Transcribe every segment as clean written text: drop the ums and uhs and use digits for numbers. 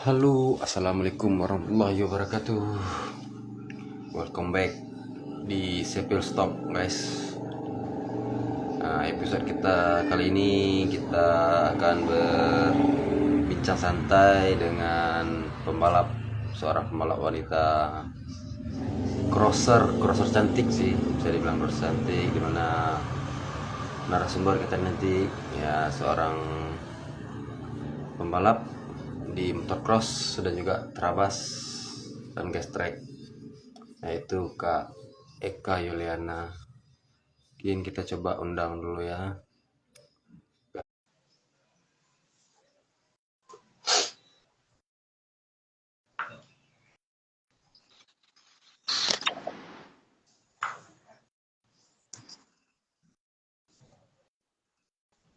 Halo, assalamualaikum warahmatullahi wabarakatuh. Welcome back di Sepil Stop, guys. Nah, episode kita kali ini kita akan berbincang santai dengan seorang pembalap wanita, crosser cantik sih, bisa dibilang crosser cantik. Dimana narasumber kita nanti ya seorang pembalap di motocross dan juga terabas dan gas track, yaitu Kak Eka Yuliana. Mungkin kita coba undang dulu ya.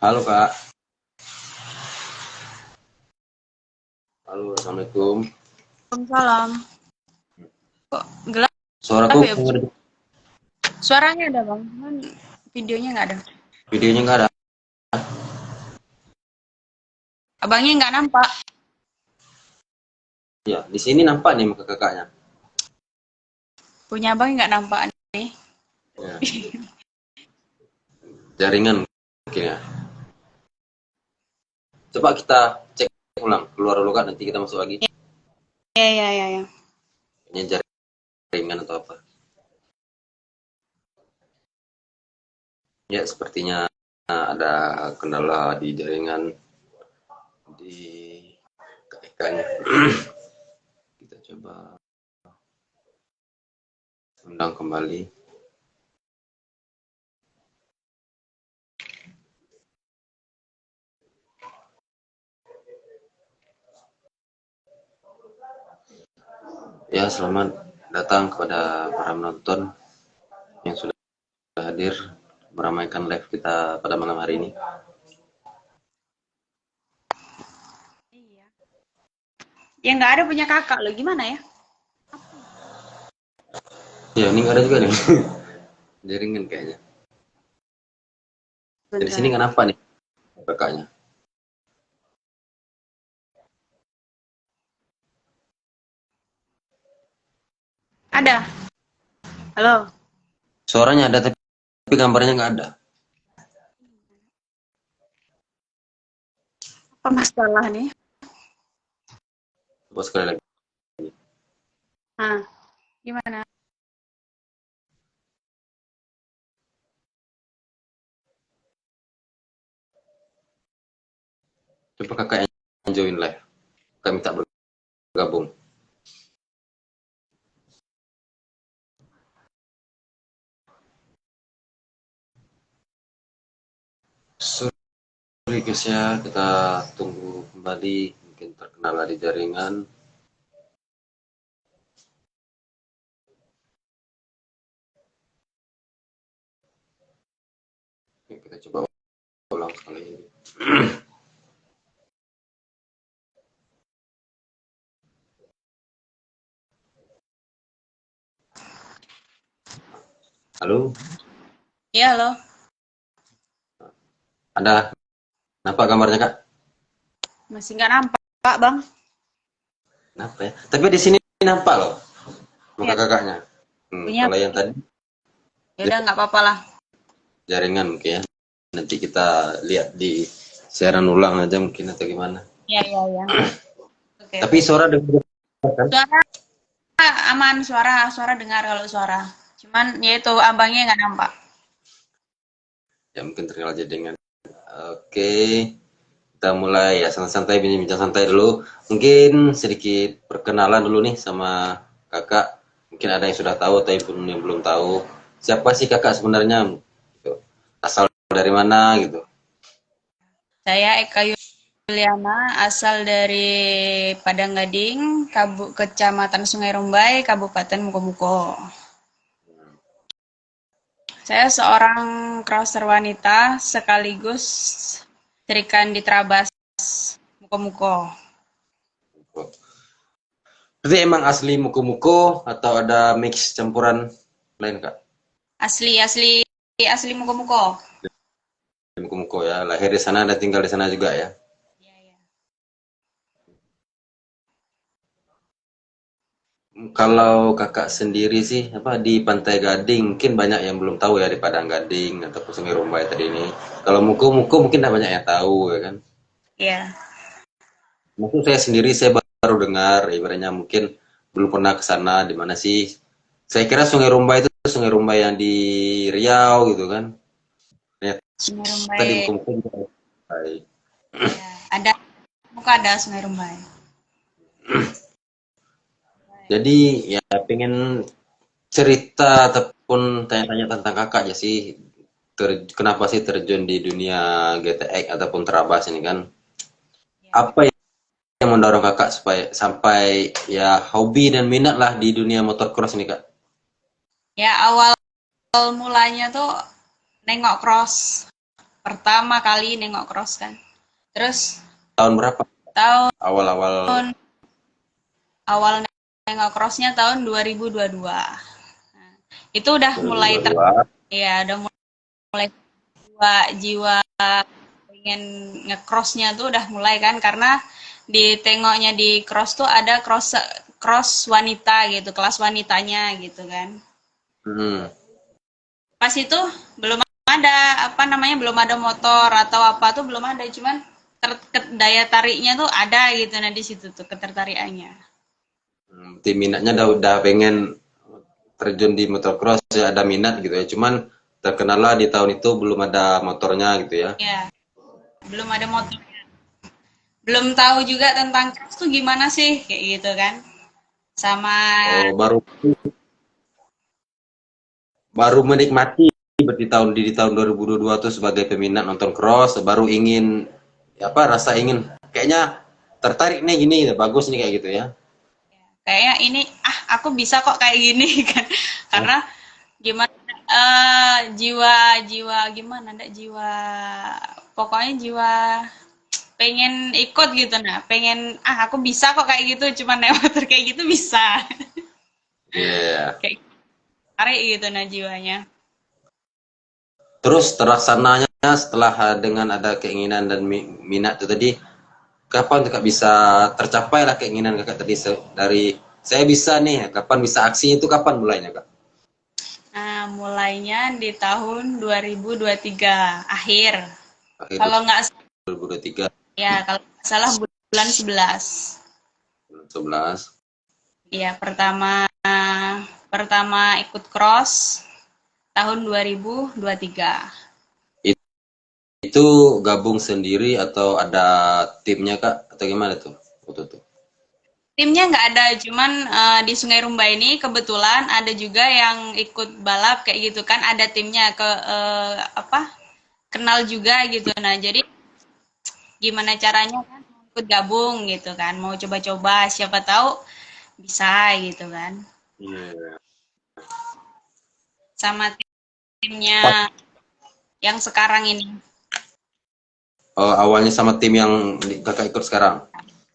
Halo Kak. Halo, assalamualaikum. Waalaikumsalam. Kok gelap Suaraku ya? Suaranya ada bang, cuman videonya nggak ada. videonya nggak ada. Abangnya nggak nampak. Ya, di sini nampak nih muka kakaknya. Punya abangnya nggak nampak nih. Ya. Jaringan mungkin ya. Coba kita cek ulang, keluar dulu Kak, nanti kita masuk lagi. Ya. Ini jaringan atau apa? Ya, sepertinya ada kendala di jaringan di KK-nya. Kita coba undang kembali. Ya, selamat datang kepada para penonton yang sudah hadir meramaikan live kita pada malam hari ini. Iya. Ya nggak ada punya kakak lo, gimana ya? Ya, ini nggak ada juga nih. Jaringan kayaknya. Dari sini nggak nampak nih kakaknya. Ada. Halo. Suaranya ada tapi gambarnya nggak ada. Apa masalah nih? Coba sekali lagi. Nah, gimana? Coba kakak yang join live. Kakak minta bergabung. Sorry guys ya, kita tunggu kembali. Mungkin terkendala di jaringan. Oke, kita coba ulang sekali ini. Halo, Iya halo. ada nampak gambarnya Kak? Masih nggak nampak bang? Kenapa ya? Tapi di sini nampak loh muka Ya, kakaknya. punya. Kalau yang tadi Ya udah nggak apa-apa lah. jaringan mungkin ya. Nanti kita lihat di siaran ulang aja mungkin atau gimana. Ya. Oke. Tapi suara dengar kan? Suara aman, suara dengar kalau suara. Cuman ya itu abangnya nggak nampak. Ya mungkin terkenal jaringan. Oke, kita mulai ya santai-santai bincang santai dulu. Mungkin sedikit perkenalan dulu nih sama kakak. Mungkin ada yang sudah tahu tapi pun yang belum tahu. Siapa sih kakak sebenarnya? Gitu. Asal dari mana gitu? Saya Eka Yuliana, asal dari Padang Gading, Kecamatan Sungai Rumbai, Kabupaten Mukomuko. Saya seorang crosser wanita sekaligus serikan di Trabas Mukomuko. Berarti emang asli Muko-Muko atau ada mix campuran lain kak? Asli Mukomuko. Muko-Muko ya, lahir di sana dan tinggal di sana juga ya? Iya. kalau kakak sendiri sih apa di Pantai Gading mungkin banyak yang belum tahu ya di Padang Gading ataupun Sungai Rumbai tadi ini. Kalau Muko mungkin dah banyak yang tahu ya kan. Iya. Mungkin saya sendiri saya baru dengar ibaratnya mungkin belum pernah ke sana di mana sih. Saya kira Sungai Rumbai itu Sungai Rumbai yang di Riau gitu kan. Ternyata Sungai di Rumbai. Muko juga ada. Ya, ada muka ada Sungai Rumbai. Jadi ya pengen cerita ataupun tanya-tanya tentang kakak aja sih. Kenapa sih terjun di dunia GTX ataupun Terabas ini kan? Ya. Apa yang mendorong kakak supaya sampai ya hobi dan minat lah di dunia motocross ini kak? Ya, awal mulanya tuh nengok cross. Pertama kali nengok cross kan. Terus Tahun berapa? tahun Awal-awal awal nengok crossnya tahun 2022. Nah, itu udah mulai 2022. ya udah mulai jiwa pengen ngecrossnya tuh udah mulai kan, karena di tengoknya di cross tuh ada cross wanita gitu, kelas wanitanya gitu kan. Hmm. Pas itu belum ada apa namanya, belum ada motor atau apa tuh belum ada, cuman daya tariknya tuh ada gitu. Nah di situ tuh ketertarikannya. Tim minatnya udah pengen terjun di motocross ya ada minat gitu ya. Cuman terkenal lah di tahun itu belum ada motornya gitu ya. Ya, belum ada motor. Belum tahu juga tentang cross tuh gimana sih kayak gitu kan. Sama Oh, baru menikmati di tahun 2022 tuh sebagai peminat nonton cross baru ingin apa rasa ingin kayaknya tertarik nih gini bagus nih kayak gitu ya. kayak ini aku bisa kok kayak gini kan. Karena gimana, jiwa gimana ndak jiwa, pokoknya jiwa pengen ikut gitu. Nah pengen aku bisa kok kayak gitu, cuman naik motor kayak gitu bisa. Iya. Kayak tarik gitu nah jiwanya. Terus terlaksananya setelah dengan ada keinginan dan minat itu tadi kapan kakak bisa tercapai lah keinginan kakak tadi dari saya bisa nih kapan bisa aksinya itu kapan mulainya kak? Nah mulainya di tahun 2023 akhir, Akhir kalau nggak 2023. ya kalau nggak salah bulan 11. 11. Iya, pertama pertama ikut cross tahun 2023. Itu gabung sendiri atau ada timnya kak atau gimana tuh waktu itu? Timnya nggak ada, cuman di Sungai Rumba ini kebetulan ada juga yang ikut balap kayak gitu kan, ada timnya apa kenal juga gitu. Nah jadi gimana caranya kan ikut gabung gitu kan, mau coba-coba siapa tahu bisa gitu kan, Iya. sama timnya yang sekarang ini. Awalnya sama tim yang kakak ikut sekarang.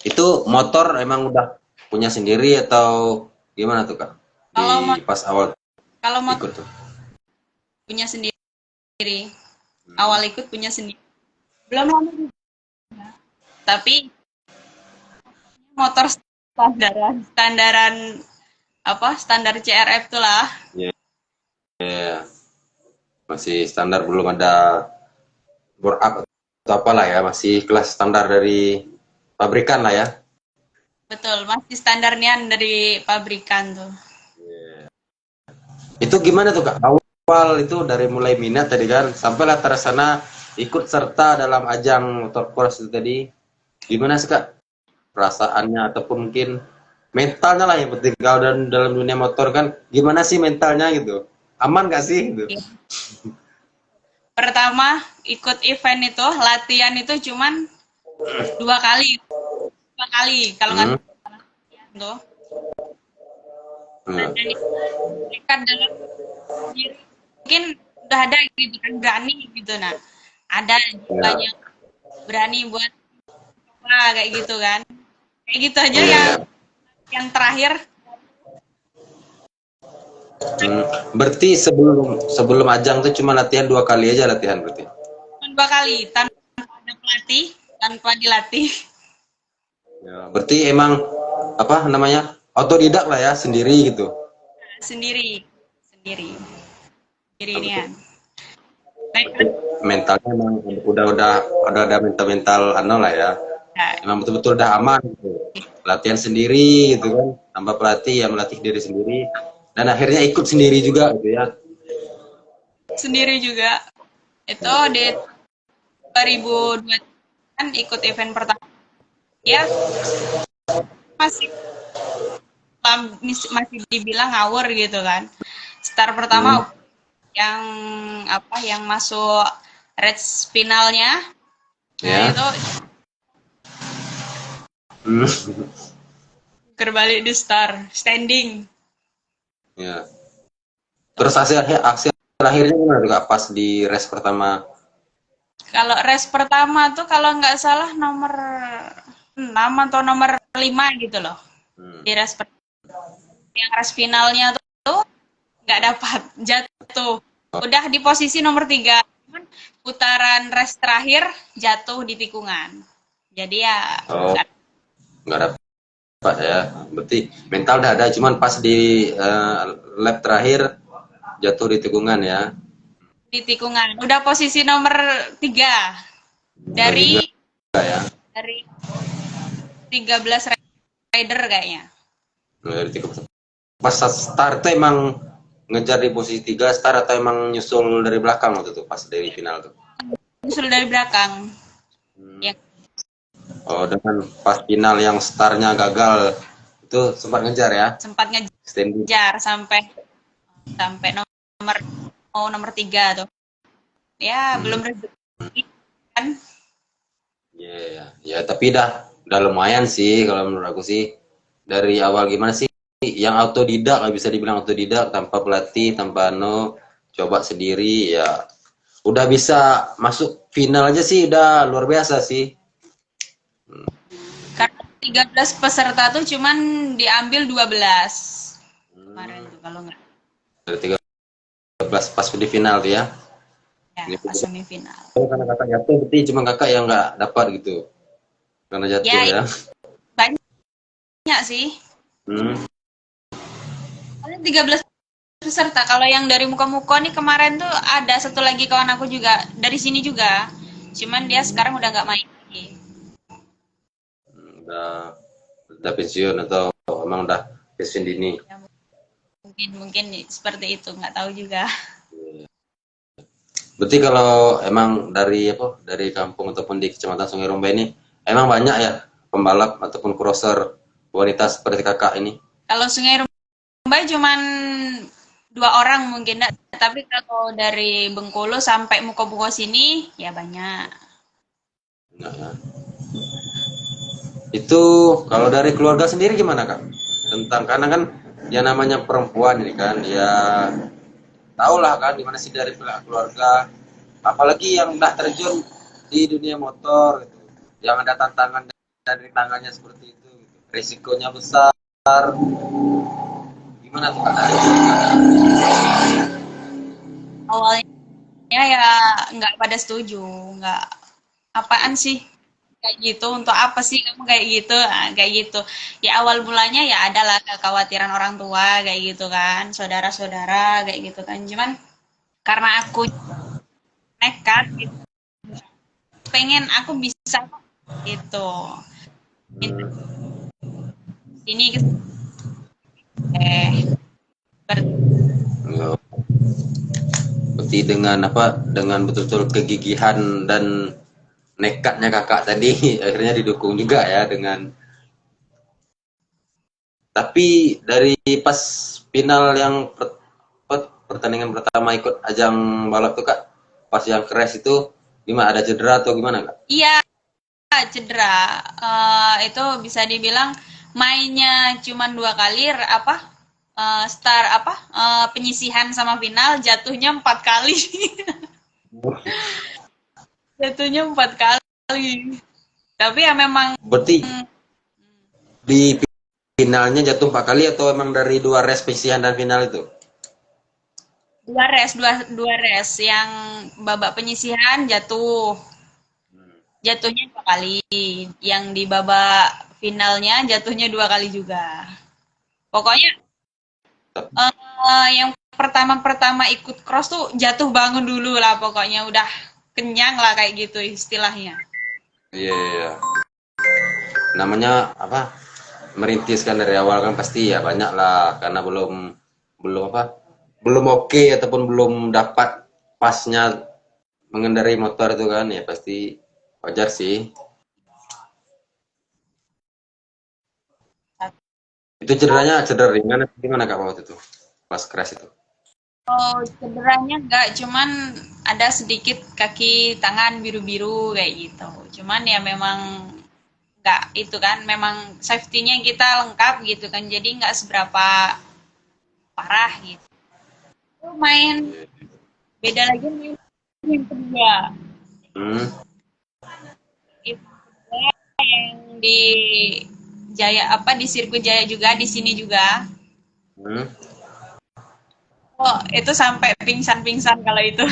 Itu motor emang udah punya sendiri atau gimana tuh kak? Kalau mau Pas awal kalau mau ikut tuh. punya sendiri, awal ikut punya sendiri. Belum lama juga, tapi motor standaran apa standar CRF tuh lah. Iya. Yeah. Masih standar belum ada bore up atau apalah ya, masih kelas standar dari pabrikan lah ya. Betul, masih standarnya dari pabrikan tuh. Itu gimana tuh kak? Awal itu dari mulai minat tadi kan, sampailah tersana ikut serta dalam ajang motocross itu tadi. Gimana sih kak? Perasaannya ataupun mungkin mentalnya lah yang penting kalau dalam dunia motor kan, gimana sih mentalnya gitu? Aman gak sih gitu? Iya. Pertama ikut event itu latihan itu cuman 2 kali, 2 kali kalau nggak Hmm. salah tuh. Hmm. Dan itu mereka dalam diri mungkin udah ada gitu kan, berani gitu. Nah ada Ya. jiwanya berani buat apa kayak gitu kan, kayak gitu aja. Iya, ya. Yang terakhir Berarti sebelum ajang tuh cuma latihan 2 kali aja latihan berarti. cuma 2 kali tanpa ada pelatih, tanpa dilatih. Ya, berarti emang apa namanya otodidak lah ya, sendiri gitu. Sendiri, sendiri, sendiri Nah, ini betul. ya. Berarti mentalnya emang udah ada mental ano lah ya. Emang betul-betul udah aman gitu. Latihan sendiri gitu kan, tanpa pelatih ya, melatih diri sendiri dan akhirnya ikut sendiri juga gitu ya. Sendiri juga. Itu di 2023 kan ikut event pertama. Ya, masih masih dibilang ngawur gitu kan. Start Hmm, pertama yang apa yang masuk race finalnya. Nah, ya. itu Hmm, berbalik di start standing. ya. Terus aksi akhirnya gimana tuh Kak, pas di race pertama? Kalau race pertama tuh kalau nggak salah nomor 6 atau nomor 5 gitu loh. Hmm. Di race yang race finalnya tuh nggak dapat, jatuh. Udah di posisi nomor 3. Putaran race terakhir jatuh di tikungan. Jadi ya Oh, nggak nggak dapat ya. Berarti mental udah ada, cuman pas di lap terakhir jatuh di tikungan ya. di tikungan. Udah posisi nomor 3 Nomor tiga dari ya. 13 rider kayaknya. Dari tiga. Pas start tuh emang ngejar di posisi 3 start atau emang nyusul dari belakang waktu itu pas dari final tuh? Nyusul dari belakang. Hmm. Ya, Oh, dengan pas final yang startnya gagal itu sempat ngejar ya, sempat standing. ngejar sampai sampai nomor nomor 3 tuh. Ya, Hmm. belum rezeki kan. Ya, ya, ya, tapi udah lumayan sih kalau menurut aku sih. Dari awal gimana sih? Yang autodidak, nggak bisa dibilang autodidak, tanpa pelatih, tanpa coba sendiri ya. Udah bisa masuk final aja sih, udah luar biasa sih. Karena 13 peserta tuh cuman diambil 12 kemarin Hmm. tuh kalau nggak Dari 13 pas di final tuh ya. ya Ini pas semifinal. oh, karena kakak jatuh, berarti cuma kakak yang nggak dapat gitu. Karena jatuh Ya ya. banyak sih. Hmm. Ada 13 peserta. Kalau yang dari muka-muka nih kemarin tuh ada satu lagi kawan aku juga dari sini juga. Cuman dia sekarang udah nggak main lagi. Udah pensiun atau emang udah pensiun dini. Ya, mungkin mungkin seperti itu nggak tahu juga. Berarti kalau emang dari kampung ataupun di Kecamatan Sungai Romba ini emang banyak ya pembalap ataupun crosser wanita seperti kakak ini. Kalau Sungai Rumbai cuman 2 orang mungkin, tapi kalau dari Bengkulu sampai Muko-Muko sini ya banyak. Nah, ya. Itu kalau dari keluarga sendiri gimana kak? Tentang karena kan ya namanya perempuan ini kan ya tau lah kan gimana sih dari pihak keluarga, apalagi yang udah terjun di dunia motor gitu, yang ada tantangan dari tangannya seperti itu gitu. Risikonya besar, gimana tuh kak dari keluarga? Awalnya ya nggak pada setuju, nggak apaan sih kayak gitu, untuk apa sih kamu kayak gitu, nah, kayak gitu. Ya awal mulanya ya adalah kekhawatiran orang tua kayak gitu kan, saudara-saudara kayak gitu kan. Cuman karena aku nekat gitu, pengen aku bisa gitu. Ini ber- Ya, berarti dengan betul-betul kegigihan dan nekatnya kakak tadi akhirnya didukung juga ya dengan, tapi dari pas final yang pertandingan pertama ikut ajang balap tuh kak, pas yang crash itu gimana, ada cedera atau gimana kak? iya cedera. Itu bisa dibilang mainnya cuma 2 kali, apa start apa penyisihan sama final, jatuhnya 4 kali. Jatuhnya 4 kali. Tapi ya memang Berarti di finalnya jatuh 4 kali atau emang dari 2 race penyisihan dan final itu? dua race yang babak penyisihan jatuhnya 2 kali, yang di babak finalnya jatuhnya 2 kali juga. Pokoknya yang pertama-pertama ikut cross tuh jatuh bangun dulu lah, pokoknya udah kenyang lah kayak gitu istilahnya. Iya, iya. Namanya apa? Merintis kan dari awal kan pasti ya banyak lah karena belum belum apa? Belum oke ataupun belum dapat pasnya mengendarai motor itu kan ya pasti wajar sih. Itu cedera ringan atau gimana Kak waktu itu? Pas crash itu. Oh, cederanya enggak, cuman ada sedikit kaki tangan biru-biru kayak gitu. Cuman ya memang enggak itu kan, memang safety-nya kita lengkap gitu kan, jadi enggak seberapa parah gitu. Main beda lagi main yang kedua. Hmm. Itu yang di Jaya apa di sirkuit Jaya juga di sini juga. Hmm. Oh, itu sampai pingsan-pingsan kalau itu.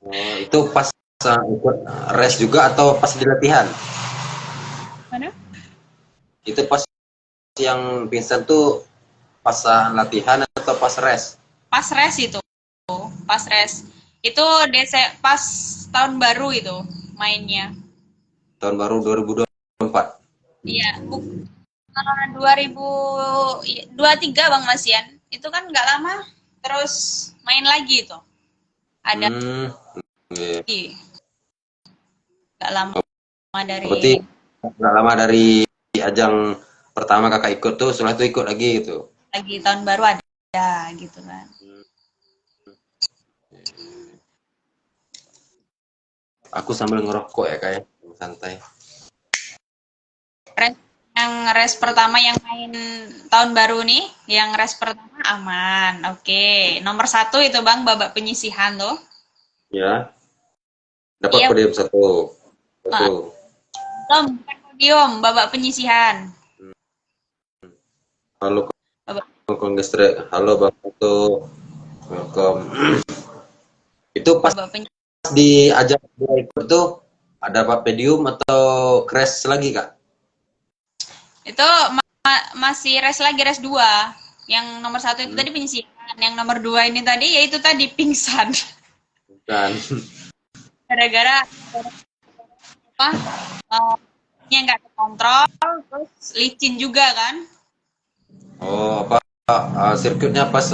Oh, itu pas ikut race juga atau pas di latihan? Mana? Itu pas yang pingsan tuh pas latihan atau pas race? Pas res itu. Pas res. Itu pas tahun baru itu mainnya. Tahun baru 2024. Iya, 2023 Bang Masian. Itu kan nggak lama terus main lagi itu. Ada Hmm. Iya. lagi. Nggak lama dari Berarti nggak lama dari ajang pertama kakak ikut tuh, setelah itu ikut lagi gitu. lagi tahun baru ada gitu kan. Aku sambil ngerokok ya kayak santai. Res, yang res pertama yang main tahun baru nih, yang res pertama aman. Oke, nomor satu itu Bang babak penyisihan tuh. Ya, dapat Iya, podium satu. uh, Satu. belum bukan podium, babak penyisihan. Halo Babak, Konggestre, halo Bang Foto, welcome. Itu pas babak penyisihan. di ajang dua ikut tuh ada Pak podium atau crash lagi Kak? Itu masih res lagi res 2. Yang nomor satu itu Hmm, tadi penyisihan, yang nomor 2 ini tadi yaitu tadi pingsan. bukan. Gara-gara apa? Nya nggak terkontrol, terus licin juga kan. Oh, apa sirkuitnya pas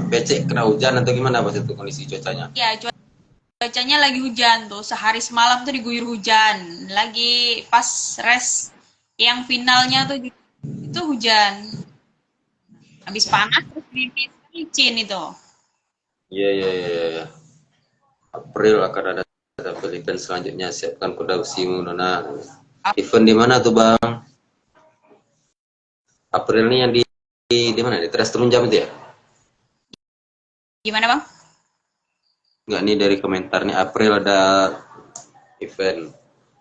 becek kena hujan atau gimana pas itu kondisi cuacanya? Ya, cuacanya lagi hujan tuh, sehari semalam tuh diguyur hujan. Lagi pas res yang finalnya tuh itu hujan. Habis panas terus licin itu. Iya, iya, iya, iya. April akan ada tampil event selanjutnya. Siapkan produksimu, Nona. Event di mana tuh, Bang? April ini yang di mana? Di Teras Terunjam itu ya? Gimana, Bang? Enggak nih dari komentar nih April ada event.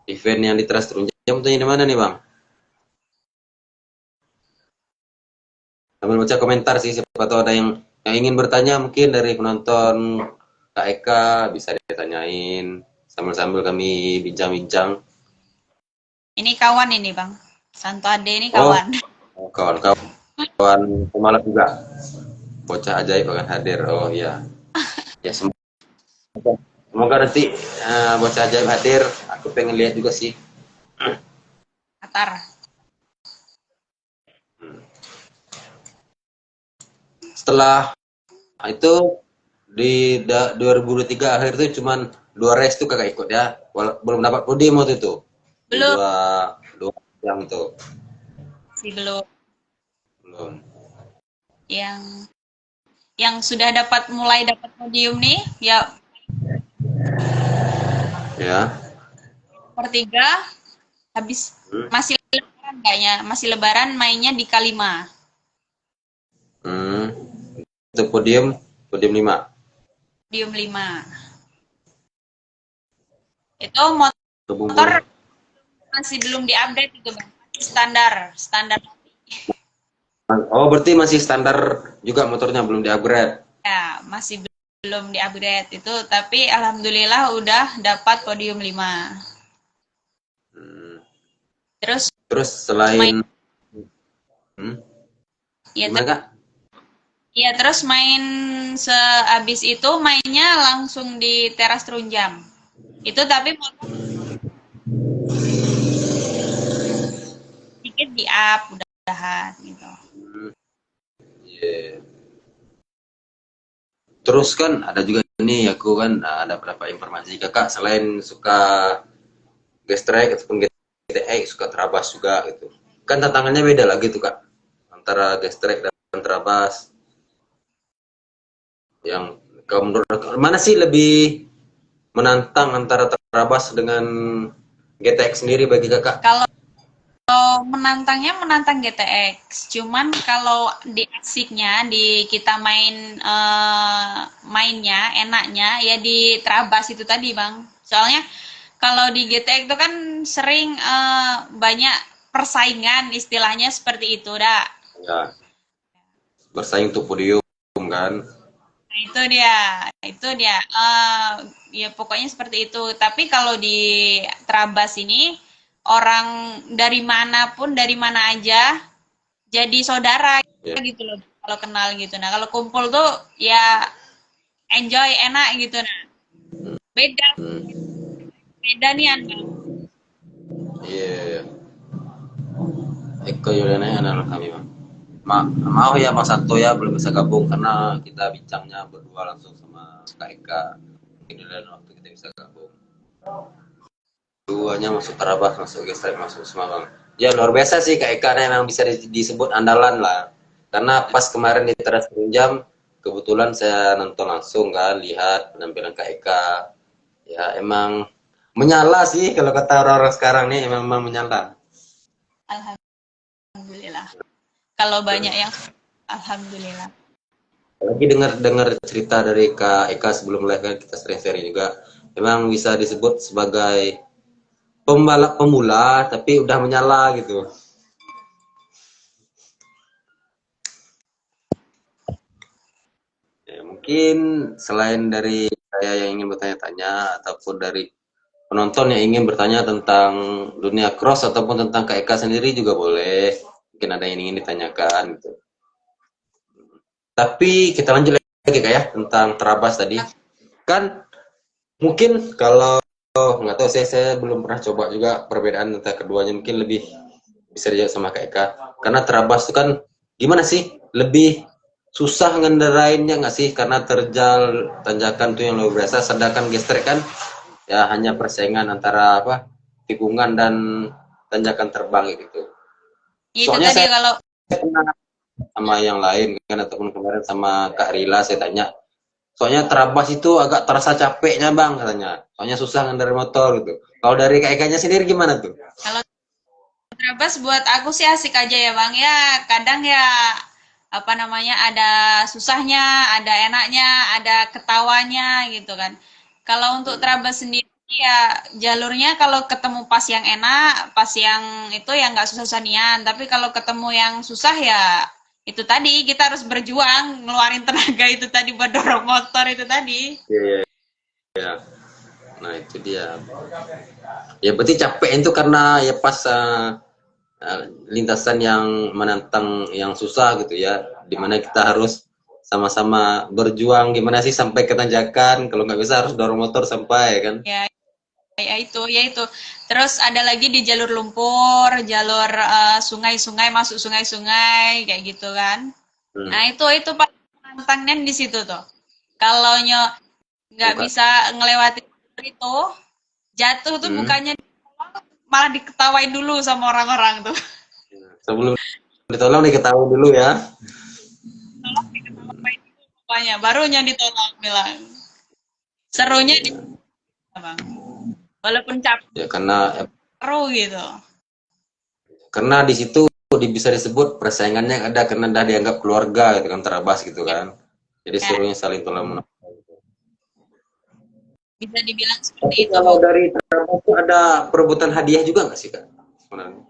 Event yang di Teras Terunjam tuh yang di mana nih, Bang? Sambil baca komentar sih, siapa tahu ada yang ingin bertanya mungkin dari penonton Kak Eka bisa ditanyain sambil-sambil kami bincang-bincang. Ini kawan ini, Bang. Santo Ade ini Oh, kawan. kawan-kawan pemalas juga. Bocah ajaib akan hadir. Oh iya. Ya semoga nanti bocah ajaib hadir. Aku pengen lihat juga sih. Qatar. Setelah itu di 2023 akhir itu cuman 2 race tuh kakak ikut ya. Belum dapat podium waktu itu. Di Belum dua jam itu. sih belum. Belum. Yang sudah mulai dapat podium nih, ya Ya. nomor 3 habis Hmm. masih lebaran kayaknya, masih lebaran mainnya di K5. Hmm. Itu podium 5. Podium 5. Itu Kebumbung. motor masih belum diupdate itu Bang. Standar Oh, berarti masih standar juga motornya belum di-upgrade. ya, masih belum diupgrade itu, tapi alhamdulillah udah dapat podium 5. Hmm. Terus Terus main selain hmm, Ya, Gimana Kak? iya, terus main sehabis itu mainnya langsung di teras Trunjam. Itu tapi sedikit di up udahan gitu. Hmm, iya. Terus kan ada juga nih aku kan ada beberapa informasi Kakak selain suka gestrek ataupun GTX suka terabas juga gitu. Kan tantangannya beda lagi tuh Kak antara gestrek dan terabas. Yang kalau menurut mana sih lebih menantang antara terabas dengan GTX sendiri bagi Kakak? Kalau menantangnya menantang GTX, cuman kalau di asiknya di kita mainnya enaknya ya di Trabas itu tadi Bang. Soalnya kalau di GTX itu kan sering banyak persaingan istilahnya seperti itu dah. Ya, bersaing untuk podium kan. Nah, itu dia. Ya pokoknya seperti itu. Tapi kalau di Trabas ini orang dari manapun, dari mana aja, jadi saudara Ya. gitu loh. Kalau kenal gitu. Nah kalau kumpul tuh ya enjoy, enak gitu. Nah beda, Hmm. beda nih Anda. Iya. Eko Yuliana anak kami bang. Mau ya Mas Sato ya belum bisa gabung karena kita bincangnya berdua langsung sama Kak Eka. Mungkin di lain waktu kita bisa gabung. Duanya masuk terabas, masuk gestrek, masuk semua bang. Ya luar biasa sih Kak Eka memang bisa disebut andalan lah. Karena pas kemarin di teras jam kebetulan saya nonton langsung kan, lihat penampilan Kak Eka. Ya emang menyala sih kalau kata orang-orang sekarang nih emang menyala. Alhamdulillah. Kalau banyak yang alhamdulillah. Lagi dengar cerita dari Kak Eka sebelum live kan kita sering sharing juga. Memang bisa disebut sebagai pembalap pemula tapi udah menyala gitu. Ya, mungkin selain dari saya yang ingin bertanya-tanya ataupun dari penonton yang ingin bertanya tentang dunia cross ataupun tentang Kak Eka sendiri juga boleh. Mungkin ada yang ingin ditanyakan gitu. Tapi kita lanjut lagi Kak ya tentang Terabas tadi. Kan mungkin kalau nggak tahu saya belum pernah coba juga perbedaan antara keduanya mungkin lebih bisa dijawab sama Kak Eka karena Terabas itu kan gimana sih lebih susah ngendarainnya nggak sih karena terjal tanjakan tuh yang luar biasa sedangkan gestrek kan ya hanya persaingan antara apa tikungan dan tanjakan terbang gitu Itu soalnya tadi saya kalau pernah sama yang lain kan ataupun kemarin sama Kak Rila saya tanya soalnya Terabas itu agak terasa capeknya bang katanya soalnya susah ngendarain motor gitu kalau dari Kak Eka nya sendiri gimana tuh. kalau Trabas buat aku sih asik aja ya Bang. Ya kadang ya apa namanya ada susahnya, ada enaknya, ada ketawanya gitu kan. Kalau untuk Trabas sendiri ya jalurnya kalau ketemu pas yang enak, pas yang itu ya nggak susah-susah nian. Tapi kalau ketemu yang susah ya itu tadi kita harus berjuang ngeluarin tenaga itu tadi buat dorong motor itu tadi. Iya, iya. Nah itu dia. Ya berarti capek itu karena ya pas lintasan yang menantang yang susah gitu ya, dimana kita harus sama-sama berjuang gimana sih sampai ke tanjakan, kalau nggak bisa harus dorong motor sampai kan. Ya, ya itu. Terus ada lagi di jalur lumpur, jalur sungai-sungai masuk sungai-sungai kayak gitu kan. Hmm. Nah, itu paling menantangnya di situ tuh. Kalau nggak Bukan. bisa ngelewati itu, jatuh tuh Hmm. bukannya malah diketawain dulu sama orang-orang tuh. Sebelum ditolong diketahui dulu ya. Tolong diketawain dulu pokoknya, barunya ditolong bilang. Serunya di Bang. Walaupun capek Ya seru gitu. karena di situ bisa disebut persaingannya ada karena udah dianggap keluarga gitu kan terabas gitu Ya, kan. Jadi ya, serunya saling tolong menolong. bisa dibilang seperti Tapi itu, kalau Bu. dari terabas itu ada perebutan hadiah juga nggak sih kak? Sebenarnya.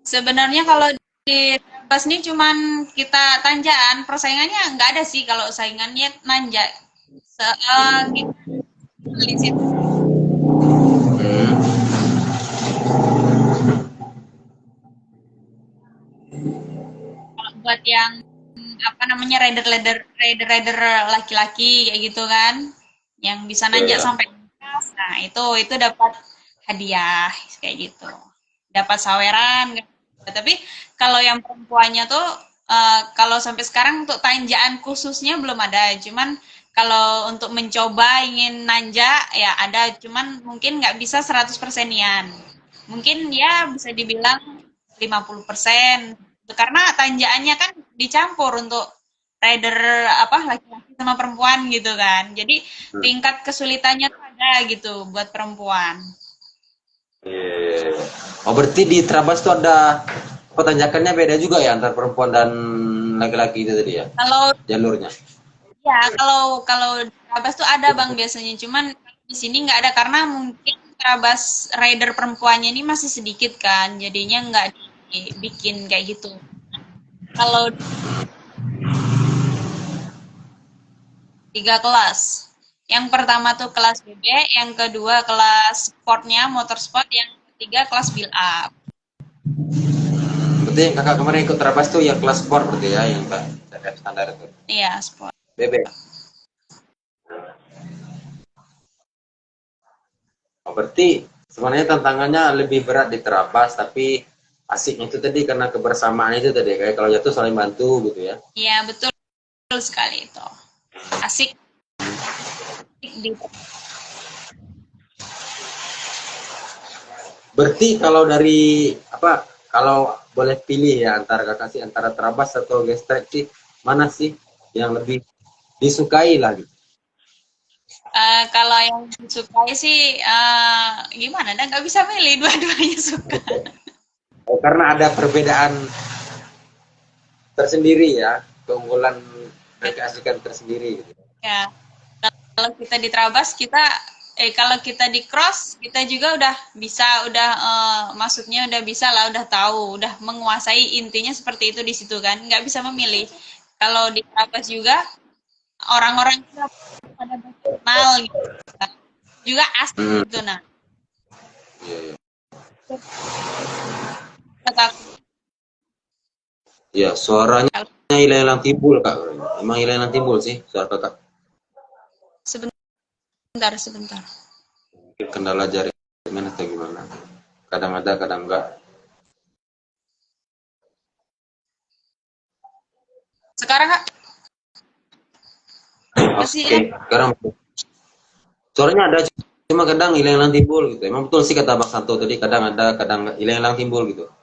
Sebenarnya kalau di Bas ini cuman kita tanjakan, persaingannya nggak ada sih kalau saingannya nanjak. Kita di situ Hmm. buat yang apa namanya rider laki-laki kayak gitu kan, yang bisa Ya, nanjak ya. sampai atas. Nah, itu dapat hadiah kayak gitu. Dapat saweran. Tapi kalau yang perempuannya tuh kalau sampai sekarang untuk tanjakan khususnya belum ada. Cuman kalau untuk mencoba ingin nanjak ya ada, cuman mungkin nggak bisa 100%-ian. Mungkin ya bisa dibilang 50%. Karena tanjakannya kan dicampur untuk rider apa laki-laki sama perempuan gitu kan. Jadi Hmm. tingkat kesulitannya tuh ada gitu buat perempuan. Iya. Oh, berarti di Trabas tuh ada tanjakannya beda juga ya antar perempuan dan laki-laki itu tadi ya, Kalau jalurnya. ya kalau di Trabas tuh ada bang biasanya, cuman di sini nggak ada karena mungkin Trabas rider perempuannya ini masih sedikit kan, jadinya nggak dibikin kayak gitu. Kalau 3 kelas, yang pertama tuh kelas BB, yang kedua kelas sportnya motorsport, yang ketiga kelas build up. Berarti yang kakak kemarin ikut Trabas tuh yang kelas sport berarti ya, yang standar itu. Iya sport. BB. Oh, berarti sebenarnya tantangannya lebih berat di Trabas, tapi asiknya itu tadi karena kebersamaan itu tadi, kayak kalau jatuh saling bantu gitu ya. Iya betul sekali itu. Asik di. Berarti kalau dari apa, kalau boleh pilih ya antara kakak sih antara Trabas atau Gestrek sih, mana sih yang lebih disukai lah gitu? Kalau yang disukai sih gimana? Dan nggak bisa milih, dua-duanya suka. Oh, karena ada perbedaan tersendiri ya, keunggulan dan keasikan tersendiri gitu. Ya, kalau kita di Trabas kita kalau kita di cross kita juga udah bisa, udah maksudnya udah bisa lah, udah tahu, udah menguasai intinya seperti itu di situ kan, nggak bisa memilih. Kalau di Trabas juga orang-orang juga pada kenal gitu, juga asik Hmm, gitu. Nah, iya, iya. kata Ya, suaranya hilang-hilang timbul kak. Emang hilang-hilang timbul sih suara kakak. sebentar sebentar. Mungkin kendala jaringan atau gimana. Kadang ada, kadang enggak. Sekarang kak masih Oke, sekarang suaranya ada, cuma kadang hilang-hilang timbul gitu. Emang betul sih kata Bang Santo tadi, kadang ada, kadang enggak, hilang-hilang timbul gitu. Oke,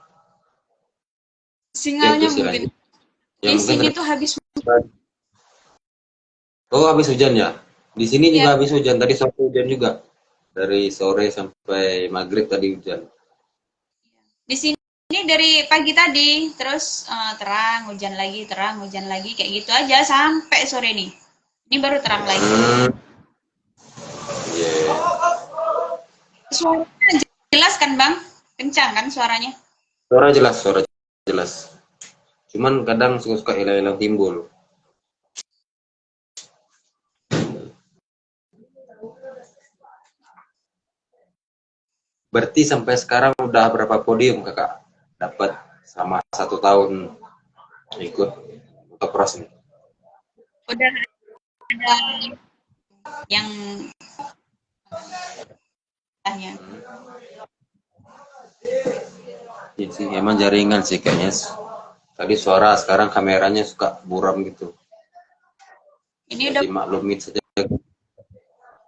oke, sinyalnya sih mungkin lanjut. Ya di mungkin sini tuh habis. oh, habis hujan ya. Di sini juga Ya, habis hujan. Tadi sore hujan juga. Dari sore sampai maghrib tadi hujan. di sini dari pagi tadi, terus terang, hujan lagi, kayak gitu aja sampai sore nih. Ini baru terang lagi. Hmm, yeah. Suaranya jelas kan, Bang? Kencang kan suaranya? Suara jelas, suara jelas. Cuman kadang suka-suka hilang-hilang timbul. Berarti sampai sekarang udah berapa podium kakak dapat sama 1 tahun ikut motocross nih? Udah ada yang tanya. Iya sih, emang jaringan sih kayaknya. Tadi suara, sekarang kameranya suka buram gitu. Ini Ya udah dimaklumin saja.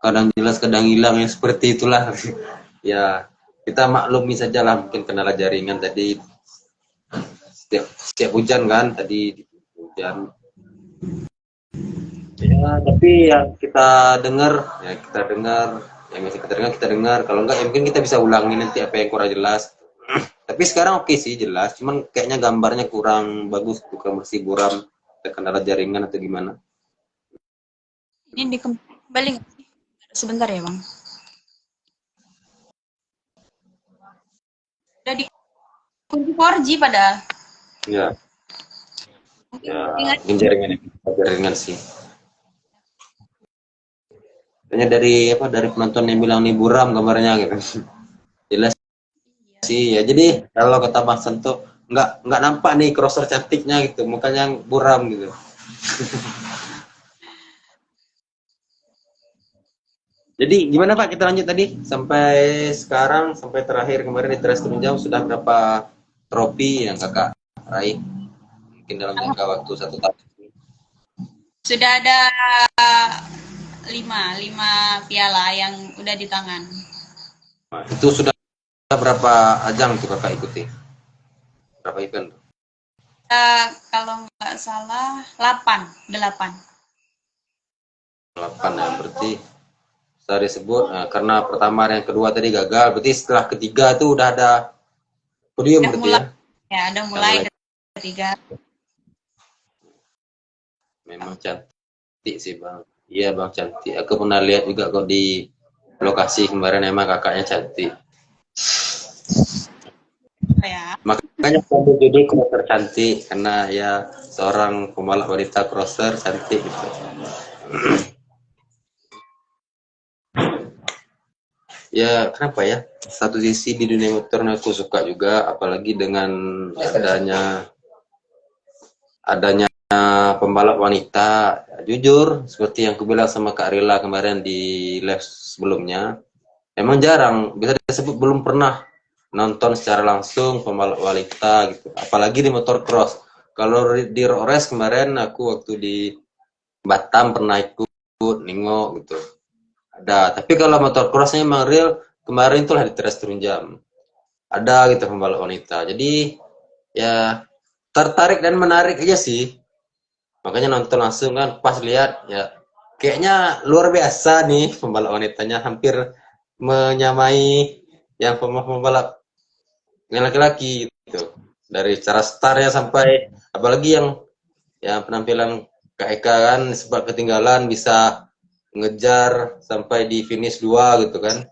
Kadang jelas, kadang hilang ya seperti itulah. Ya kita maklumi saja lah, mungkin kendala jaringan tadi. Setiap hujan kan tadi hujan. Ya tapi yang kita dengar, yang bisa kita dengar. Kalau enggak ya mungkin kita bisa ulangi nanti apa yang kurang jelas. Tapi sekarang oke sih jelas, cuman kayaknya gambarnya kurang bagus, kurang bersih, buram, ada kendala jaringan atau gimana. ini kembali nggak sih? Sebentar ya, Bang. Udah di kunci 4G padahal. Ya, Mungkin ya jaringan. mungkin jaringan sih. Kayaknya dari penonton yang bilang nih buram gambarnya gitu. Jelas sih ya. Jadi kalau kata Mas Santo nggak nampak nih crosser cantiknya gitu, mukanya buram gitu. Jadi gimana Pak, kita lanjut tadi sampai sekarang, sampai terakhir kemarin di Teras Tunjang sudah berapa trofi yang kakak raih mungkin dalam jangka waktu 1 tahun? Sudah ada lima piala yang udah di tangan. Nah, itu sudah berapa ajang tuh kakak ikuti? Berapa event? Kalau nggak salah 8. 8 ya, berarti bisa disebut karena pertama dan yang kedua tadi gagal, berarti setelah ketiga itu udah ada podium Udah berarti mulai, ya? ya udah mulai ketiga. Memang cantik sih Bang. Iya Bang, cantik. Aku pernah lihat juga kok di lokasi kemarin, emang kakaknya cantik. Ya. Makanya kamu jadi crosser cantik karena ya seorang pembalap wanita crosser cantik gitu. Ya kenapa ya? Satu sisi di dunia motor aku suka juga, apalagi dengan adanya pembalap wanita. Jujur seperti yang aku bilang sama Kak Rila kemarin di live sebelumnya, emang jarang, bisa disebut belum pernah nonton secara langsung pembalap wanita gitu, apalagi di motor cross. Kalau di road race kemarin aku waktu di Batam pernah ikut nengok gitu, ada. Tapi kalau motor crossnya emang real kemarin itulah di Teras Tunjang ada gitu pembalap wanita, jadi ya tertarik dan menarik aja sih, makanya nonton langsung kan, pas lihat ya kayaknya luar biasa nih pembalap wanitanya, hampir menyamai yang pembalap yang laki-laki gitu, dari cara startnya sampai apalagi yang penampilan Kak Eka kan sempat ketinggalan bisa ngejar sampai di finish 2 gitu kan.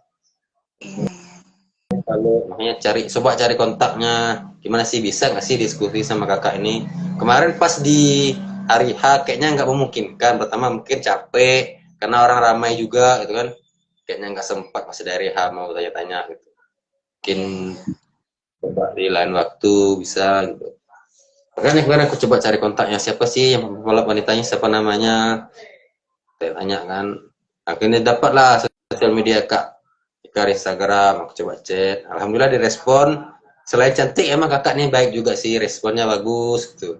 Lalu makanya coba cari kontaknya gimana sih, bisa nggak sih diskusi sama kakak ini. Kemarin pas di hari H kayaknya nggak memungkinkan, pertama mungkin capek karena orang ramai juga gitu kan, kayaknya nggak sempat masih dari H mau tanya-tanya gitu, mungkin coba di lain waktu bisa gitu. Makanya kemarin aku coba cari kontaknya siapa sih yang pembalap wanitanya, siapa namanya, saya tanya kan, akhirnya dapatlah sosial media Kak Ika Instagram, aku coba chat, alhamdulillah direspon. Selain cantik emang kakak nih baik juga sih, responnya bagus gitu,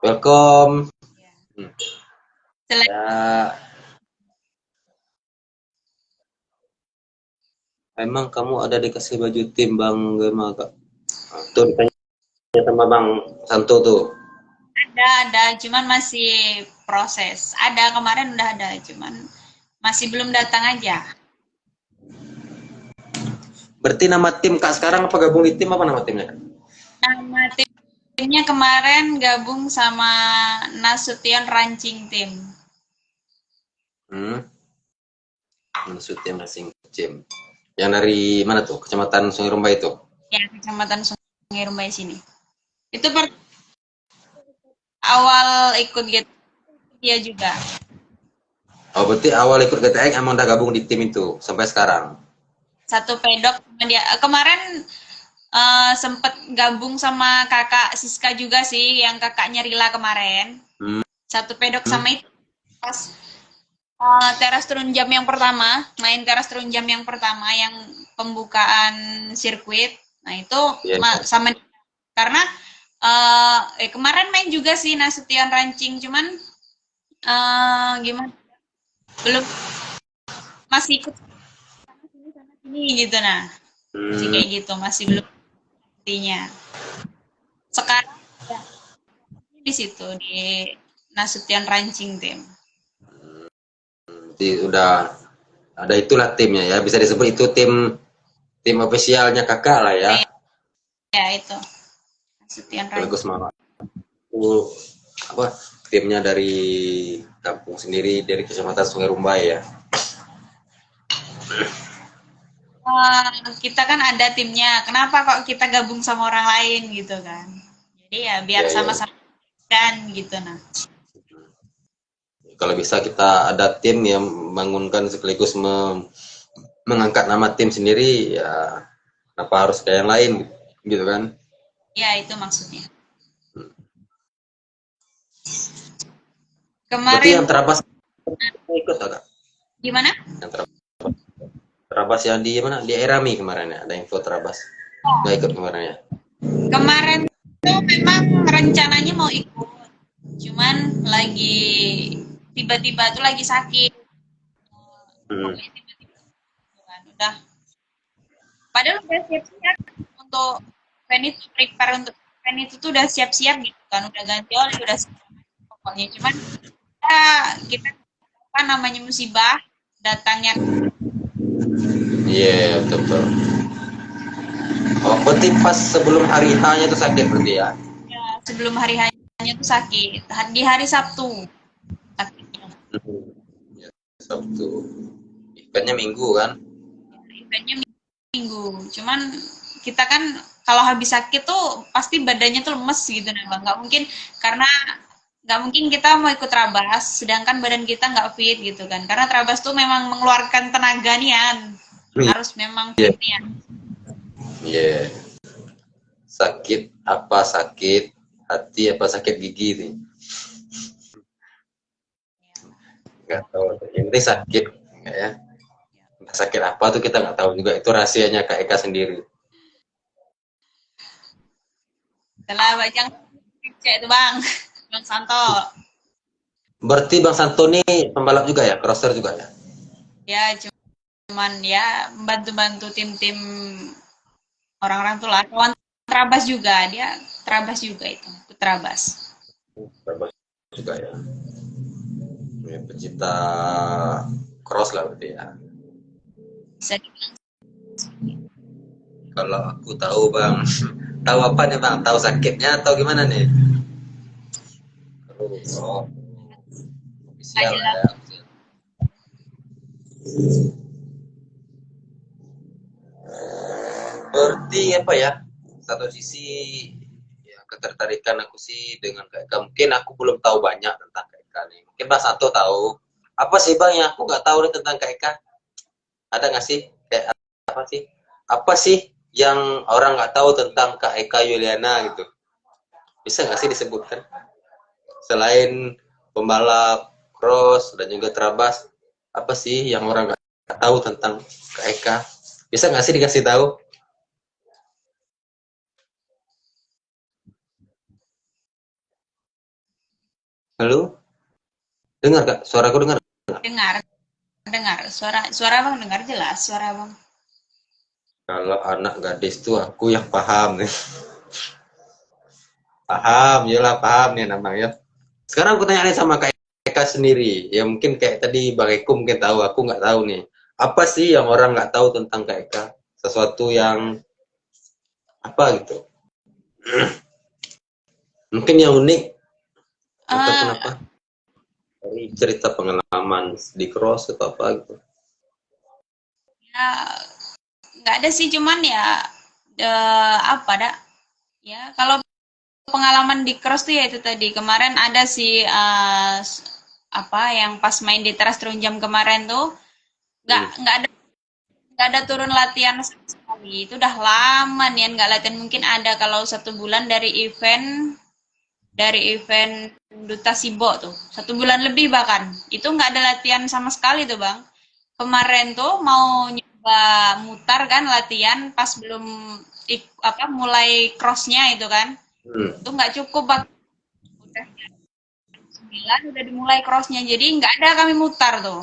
welcome. Selain Ya emang kamu ada dikasih baju tim Bang Gema Kak? Tuh ditanya sama Bang Santo tuh. ada, cuman masih proses. Ada kemarin udah ada, cuman masih belum datang aja. Berarti nama tim Kak sekarang apa gabung di tim, apa nama timnya? Nama timnya kemarin gabung sama Nasution Ranching Team. Maksudnya masing tim. Yang dari mana tuh? Kecamatan Sungai Rumbai itu? Ya, Kecamatan Sungai Rumbai sini. Itu awal ikut gitu dia juga. Oh berarti awal ikut GTX emang udah gabung di tim itu sampai sekarang? Satu pedok sama dia. Kemarin sempet gabung sama kakak Siska juga sih, yang kakaknya Rila kemarin. Satu pedok sama itu pas teras turun jam yang pertama, main teras turun jam yang pertama yang pembukaan sirkuit. Nah itu sama karena kemarin main juga sih Nasution Ranching, cuman gimana belum, masih ikut sini gitu, nah masih kayak gitu, masih belum artinya. Sekarang ya, di situ di Nasution Ranching Team. Jadi udah ada itulah timnya ya, bisa disebut itu tim ofisialnya kakak lah ya. Ya itu Nasution Ranching. Bagus banget. Apa timnya dari kampung sendiri, dari Kecamatan Sungai Rumbai ya. Kita kan ada timnya, kenapa kok kita gabung sama orang lain gitu kan, jadi ya biar sama-sama dan gitu. Nah kalau bisa kita ada tim yang membangunkan sekaligus mengangkat nama tim sendiri ya, kenapa harus kayak yang lain gitu kan. Ya, itu maksudnya. Berarti Kemarin yang tuh terabas ikut agak. gimana? Yang terabas yang di mana? Di Erami kemarin ya, ada info terabas. Nggak ikut kemarin ya. Kemarin tuh memang rencananya mau ikut, cuman lagi tiba-tiba tuh lagi sakit. Hmm. Pokoknya tiba-tiba gitu kan. Udah, padahal udah siap-siap untuk event itu, prepare untuk event itu tuh udah siap-siap gitu kan, udah ganti oli, udah pokoknya cuman kita kan namanya musibah datangnya. Iya, yeah, betul. Oh, berarti pas sebelum hari H-nya itu sakit berarti ya? Ya, sebelum hari hanya tuh sakit di hari Sabtu sakitnya. Ya, Sabtu. Eventnya Minggu kan? Eventnya minggu, cuman kita kan kalau habis sakit tuh pasti badannya tuh lemes gitu nih bang, nggak mungkin, karena nggak mungkin kita mau ikut trabas sedangkan badan kita nggak fit gitu kan, karena trabas tuh memang mengeluarkan tenaga nian, harus memang Iya. fit nian. Iya. Sakit apa sakit hati apa sakit gigi nih? Nggak tahu. Yang penting sakit, nggak ya? Sakit apa tuh kita nggak tahu juga. Itu rahasianya Kak Eka sendiri. Setelah bajang cek itu bang, bang Santo. Berarti Bang Santo nih pembalap juga ya, crosser juga ya? Ya cuman ya membantu-bantu tim-tim orang-orang tuh lah, kawan terabas juga, dia terabas juga itu, terabas. Pembalap juga ya. Ya, pecinta cross lah berarti ya. Bisa Kalau aku tahu Bang, tahu apa nih Bang? Tahu sakitnya atau gimana nih? Oh, official aja lah. ya. Berarti apa ya? Satu sisi ya ketertarikan aku sih dengan Kak Eka. Mungkin aku belum tahu banyak tentang Kak Eka nih. Mungkin Bang Santo tahu. Apa sih Bang yang aku nggak tahu nih tentang Kak Eka? Ada nggak sih? Kayak apa sih? Apa sih yang orang nggak tahu tentang Kak Eka Yuliana gitu? Bisa nggak sih disebutkan? Selain pembalap cross dan juga terabas, apa sih yang orang nggak tahu tentang Kak Eka? Bisa nggak sih dikasih tahu? Halo? Dengar Kak? Suaraku dengar? Dengar, dengar suara suara bang, dengar jelas suara bang. Kalau anak gadis tuh aku yang paham nih. Paham, iyalah paham nih namanya. Sekarang aku tanya nih sama Kak Eka sendiri. Ya mungkin kayak tadi Bang Eko mungkin tahu, aku nggak tahu nih. Apa sih yang orang nggak tahu tentang Kak Eka? Sesuatu yang apa gitu? Mungkin yang unik ataupun apa? Dari cerita pengalaman di cross atau apa gitu. Ya nggak ada sih, cuman ya apa dah ya, kalau pengalaman di cross tuh ya itu tadi kemarin ada sih, apa yang pas main di teras terunjam kemarin tuh nggak Hmm. nggak ada nggak ada turun latihan sama sekali, itu udah lama nih nggak latihan, mungkin ada kalau 1 bulan dari event Duta Sibo tuh 1 bulan lebih, bahkan itu nggak ada latihan sama sekali tuh bang. Kemarin tuh mau nyoba mutar kan latihan pas belum apa mulai crossnya itu kan, Hmm. itu nggak cukup bang, udah 9 udah dimulai crossnya, jadi nggak ada kami mutar tuh.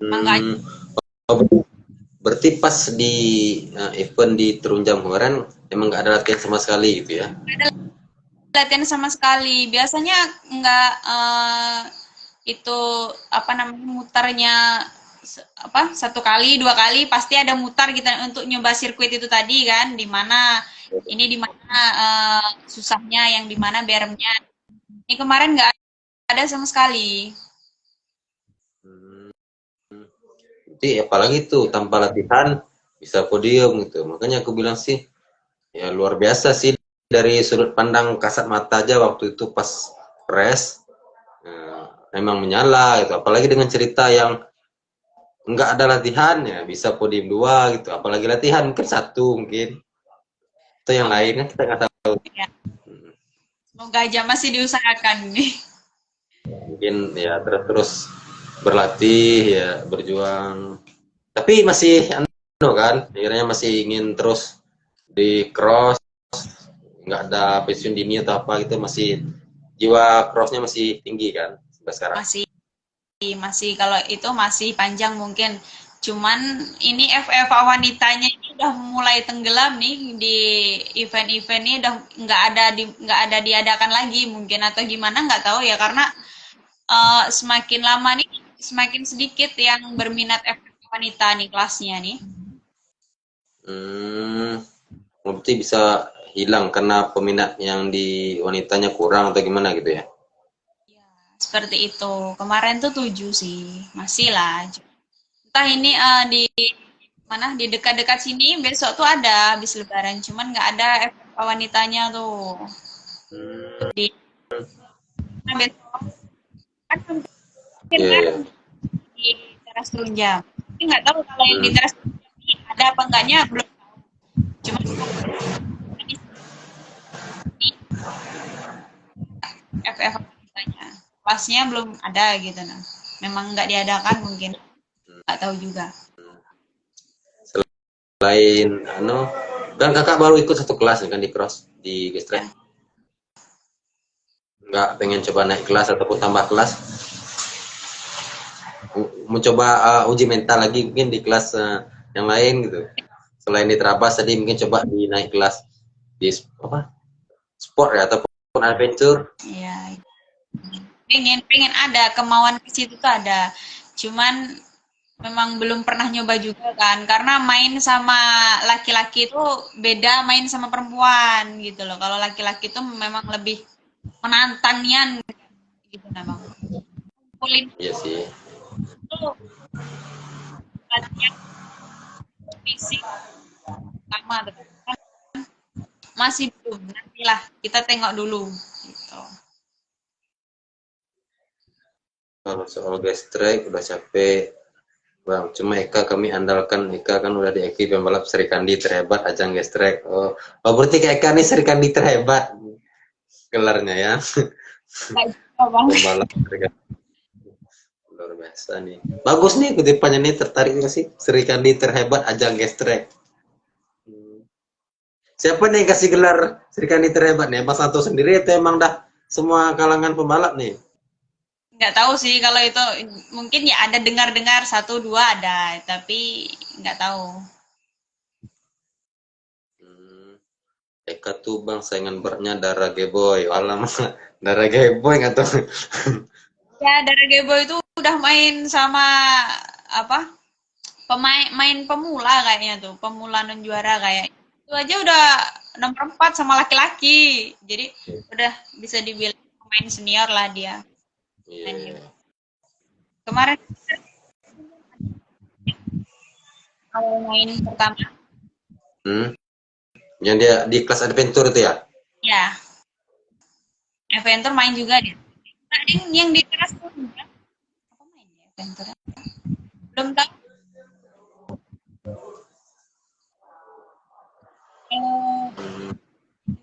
Makanya Hmm. Oh, berarti pas di event di Terunjam kemarin emang nggak ada latihan sama sekali gitu ya? latihan sama sekali, biasanya nggak itu apa namanya mutarnya apa 1 kali 2 kali pasti ada mutar kita untuk nyoba sirkuit itu tadi kan, di mana ini di mana susahnya, yang di mana beremnya. Ini kemarin nggak ada sama sekali. Hmm. Jadi apalagi tuh tanpa latihan bisa podium gitu. Makanya aku bilang sih ya luar biasa sih dari sudut pandang kasat mata aja waktu itu pas press memang menyala gitu. Apalagi dengan cerita yang nggak ada latihan ya bisa podium 2 gitu. Apalagi latihan mungkin 1 mungkin. Itu yang lain kan kita nggak tahu Ya, semoga aja masih diusahakan nih. Mungkin ya terus berlatih ya, berjuang. Tapi masih anu kan, akhirnya masih ingin terus di cross, nggak ada pensiun dini atau apa gitu, masih jiwa crossnya masih tinggi kan sampai sekarang. Masih kalau itu masih panjang mungkin. Cuman ini FFA wanitanya ini udah mulai tenggelam nih di event-event ini udah nggak ada diadakan lagi mungkin atau gimana nggak tahu ya karena semakin lama nih semakin sedikit yang berminat FFA wanita nih kelasnya nih. Berarti bisa hilang karena peminat yang di wanitanya kurang atau gimana gitu ya? Seperti itu. Kemarin tuh 7 sih, masih lah. Entah ini di mana di dekat-dekat sini besok tuh ada habis lebaran, cuman nggak ada FFA wanitanya tuh. Di besok kan mungkin Iya, kan iya. di teras tunjang. Tapi nggak tahu kalau yang di teras tunjang ini ada apa enggaknya belum tahu. Cuman di FFA wanitanya kelasnya belum ada gitu nah. Memang nggak diadakan mungkin nggak tahu juga. Selain anu, kan kakak baru ikut satu kelas kan di cross di gestrek. Nggak pengen coba naik kelas ataupun tambah kelas? Mencoba uji mental lagi mungkin di kelas yang lain gitu. Selain di terabas tadi mungkin coba di naik kelas di apa? Sport ya ataupun adventure. Iya. Pengen ada kemauan ke situ tuh ada. Cuman memang belum pernah nyoba juga kan karena main sama laki-laki itu beda main sama perempuan gitu loh. Kalau laki-laki itu memang lebih menantangnya gitu memang. Kulit Iya sih. itu latihan fisik sama tuh. Masih belum, nantilah kita tengok dulu gitu. Kalau soal gestrek udah capek Bang, cuma Eka kami andalkan. Eka kan udah dieki pembalap Sri Kandi terhebat ajang gestrek. Oh berarti kayak Eka nih Sri Kandi terhebat gelarnya ya. Enggak juga, Bang. Pembalap Sri Kandi luar biasa nih. Bagus nih kutipannya nih, tertarik nggak sih? Sri Kandi terhebat ajang gestrek. Siapa nih yang kasih gelar Sri Kandi terhebat nih? Mas Santo sendiri itu emang dah semua kalangan pembalap nih? Nggak tahu sih kalau itu mungkin ya ada dengar-dengar satu dua ada tapi nggak tahu. Eka tuh bang saingan beratnya Dara Geboy. Alamak, Dara Geboy nggak tuh? Ya dari Gebo itu udah main sama apa main pemula kayaknya tuh pemula non juara kayak itu aja udah nomor 4 sama laki-laki jadi udah bisa dibilang pemain senior lah dia. Iya. Kemarin awal main pertama Yang dia di kelas adventure itu ya? ya Adventure main juga dia. Nah, yang di teras tuh apa main ya Adventure? Belum tahu.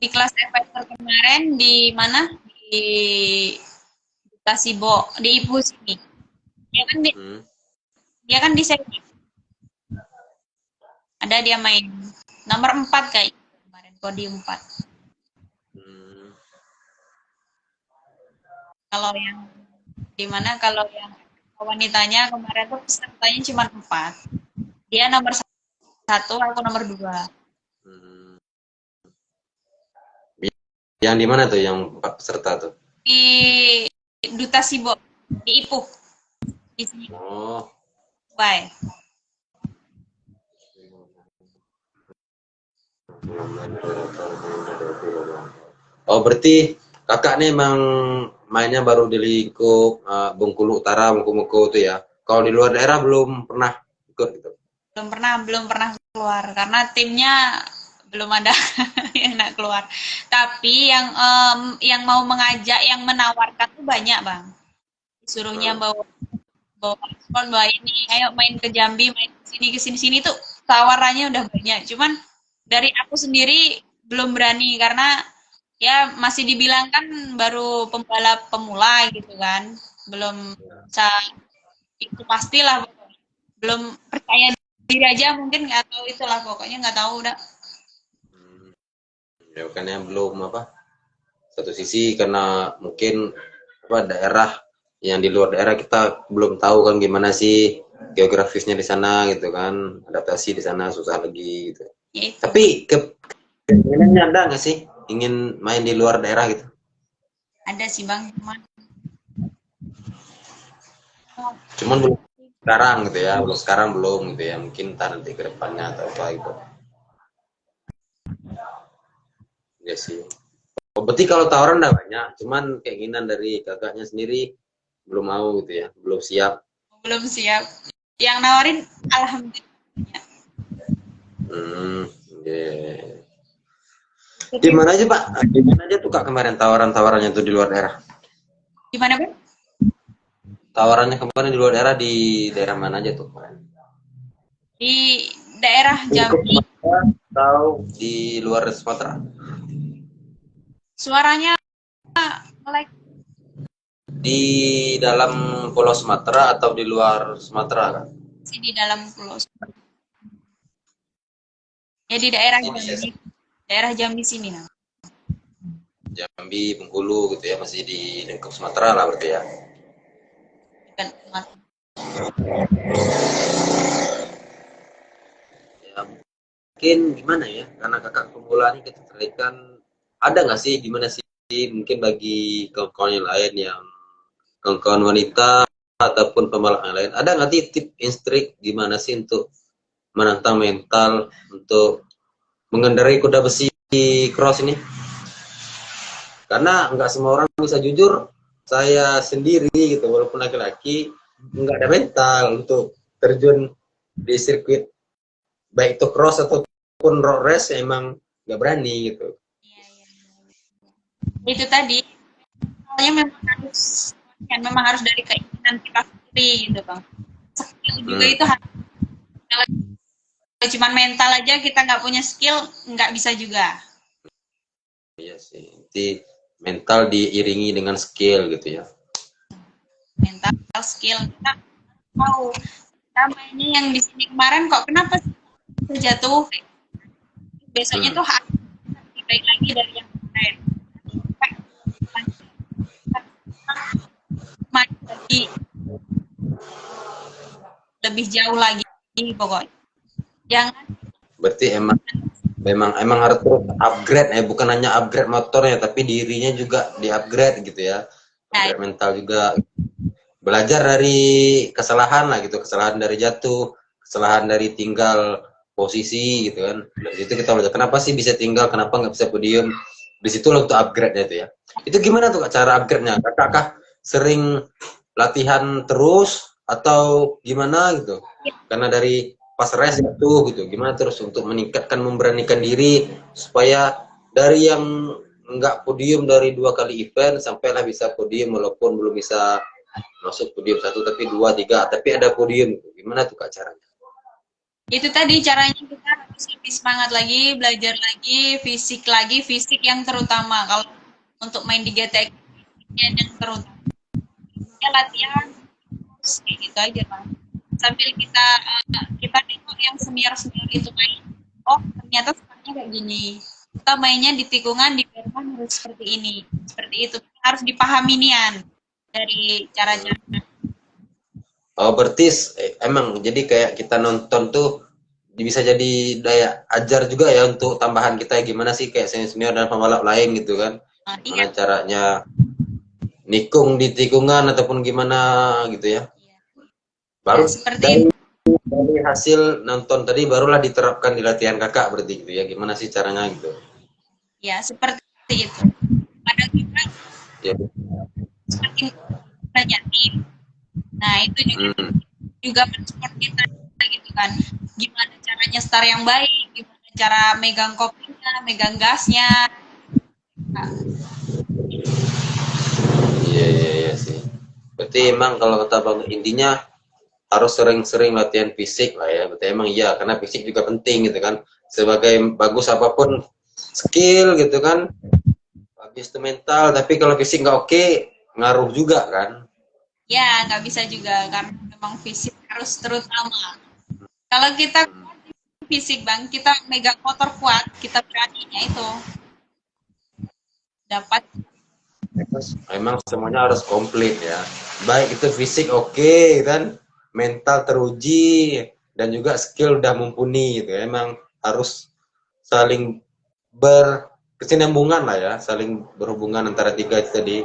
Di kelas Adventure kemarin di mana? Di Tasibo, di Ibu sini. Dia kan di seri. Ada dia main nomor 4 kayak kemarin podium 4. Kalau yang di mana kalau yang wanitanya kemarin tuh pesertanya cuma 4. Dia nomor 1, aku nomor 2. Yang di mana tuh yang peserta tuh? Di Duta Sibo, di Ipuh. Di sini. Oh. Bye. Oh berarti kakak nih emang mainnya baru di lingkup Bengkulu Utara, Bengkulu itu ya. Kalau di luar daerah belum pernah ikut gitu. Belum pernah keluar karena timnya belum ada yang nak keluar. Tapi yang mau mengajak, yang menawarkan tuh banyak bang. Disuruhnya bawa paspor, bawa ini, ayo main ke Jambi, main ke sini sini tuh tawarannya udah banyak. Cuman dari aku sendiri belum berani karena Ya masih dibilang kan baru pembalap pemula gitu kan, belum bisa itu pastilah, belum percaya diri aja mungkin nggak tahu itulah pokoknya nggak tahu udah. Hmm, ya makanya belum apa. Satu sisi karena mungkin apa daerah yang di luar daerah kita belum tahu kan gimana sih geografisnya di sana gitu kan, adaptasi di sana susah lagi gitu. Ya itu Tapi keinginannya ada nggak sih ingin main di luar daerah gitu? ada sih bang, cuman Cuman belum sekarang gitu ya, belum sekarang belum gitu ya, mungkin ntar nanti ke depannya atau apa gitu. Ya sih. Oh, berarti kalau tawaran udah banyak, cuman keinginan dari kakaknya sendiri belum mau gitu ya, belum siap. belum siap. Yang nawarin alhamdulillah. Hmm, yeah. Di Tapi mana aja Pak? Di mana aja tuh Kak kemarin tawaran-tawarannya tuh di luar daerah? gimana bang? Tawarannya kemarin di luar daerah di daerah mana aja tuh kemarin? Di daerah Lingkup Jambi. Sumatera atau di luar Sumatera? Suaranya like Di dalam Pulau Sumatera atau di luar Sumatera Kak? sih di dalam pulau. Ya di daerah Masih di Jambi. Daerah Jambi sini nah. Jambi, Bengkulu gitu ya, masih di lingkup Sumatera lah berarti ya. Bukan Sumatera. Ya mungkin gimana ya, karena kakak pemula ini kita carikan ada nggak sih gimana sih mungkin bagi kawan-kawan yang lain yang kawan-kawan wanita ataupun pembalap yang lain ada nggak sih tip and trik gimana sih untuk menantang mental untuk mengendarai kuda besi cross ini karena nggak semua orang bisa jujur saya sendiri gitu walaupun laki-laki nggak ada mental untuk terjun di sirkuit baik itu cross ataupun road race emang nggak berani gitu. Iya, iya. Itu tadi soalnya memang harus kan memang harus dari keinginan kita sendiri gitu bang. Skill juga Hmm, itu harus, kalau cuma mental aja kita nggak punya skill nggak bisa juga. iya sih. Jadi mental diiringi dengan skill gitu ya. Mental skill kita tahu kita mainnya yang di sini kemarin kok kenapa sih bisa jatuh, besoknya Hmm. tuh lebih baik lagi dari yang kemarin. Main lagi lebih jauh lagi pokoknya. Jangan Berarti emang memang emang harus terus upgrade ya, bukan hanya upgrade motornya tapi dirinya juga di-upgrade gitu ya. nah, Upgrade mental juga. Belajar dari kesalahan lah gitu, kesalahan dari jatuh, kesalahan dari tinggal posisi gitu kan. Dari situ kita belajar kenapa sih bisa tinggal, kenapa nggak bisa podium. Di situ lo untuk upgrade-nya itu ya. Itu gimana tuh Kak, cara upgrade-nya? Kakak sering latihan terus atau gimana gitu? Karena dari pas race itu gitu, gimana terus untuk meningkatkan memberanikan diri supaya dari yang nggak podium dari 2 kali event sampailah bisa podium walaupun belum bisa masuk podium 1 tapi 2 3 tapi ada podium gimana tuh Kak caranya? itu tadi caranya kita harus lebih semangat lagi, belajar lagi, fisik yang terutama. Kalau untuk main di GTX yang terutama. Ya latihan terus kayak gitu aja kan. Sambil kita nengok yang senior-senior itu main. Oh, ternyata sebenarnya kayak gini. Kita mainnya di tikungan di Jerman harus seperti ini. Seperti itu. Harus dipahami nian dari cara-cara. Oh berarti emang jadi kayak kita nonton tuh bisa jadi daya ajar juga ya untuk tambahan kita gimana sih kayak senior dan pembalap lain gitu kan Iya, gimana caranya nikung di tikungan ataupun gimana gitu ya iya. Ya, baru seperti dari itu. dari hasil nonton tadi barulah diterapkan di latihan kakak berarti gitu ya gimana sih caranya gitu Ya, seperti itu. Kadang kita ya. semakin banyak tim. Nah, itu Hmm. juga mensupport kita gitu kan. Gimana caranya start yang baik, gimana cara megang kopinya, megang gasnya. Nah, Iya iya iya sih. Berarti emang kalau kata Bang intinya harus sering-sering latihan fisik lah ya. Berarti emang iya karena fisik juga penting gitu kan. Sebagai bagus apapun skill gitu kan habis itu mental, tapi kalau fisik nggak oke, ngaruh juga kan. Ya, nggak bisa juga karena memang fisik harus terutama. Kalau kita fisik bang, kita megang motor kuat, kita beraninya itu dapat. Memang semuanya harus komplit ya. Baik itu fisik oke kan, mental teruji dan juga skill udah mumpuni gitu. Emang harus saling berkesinambungan lah ya, saling berhubungan antara tiga itu tadi.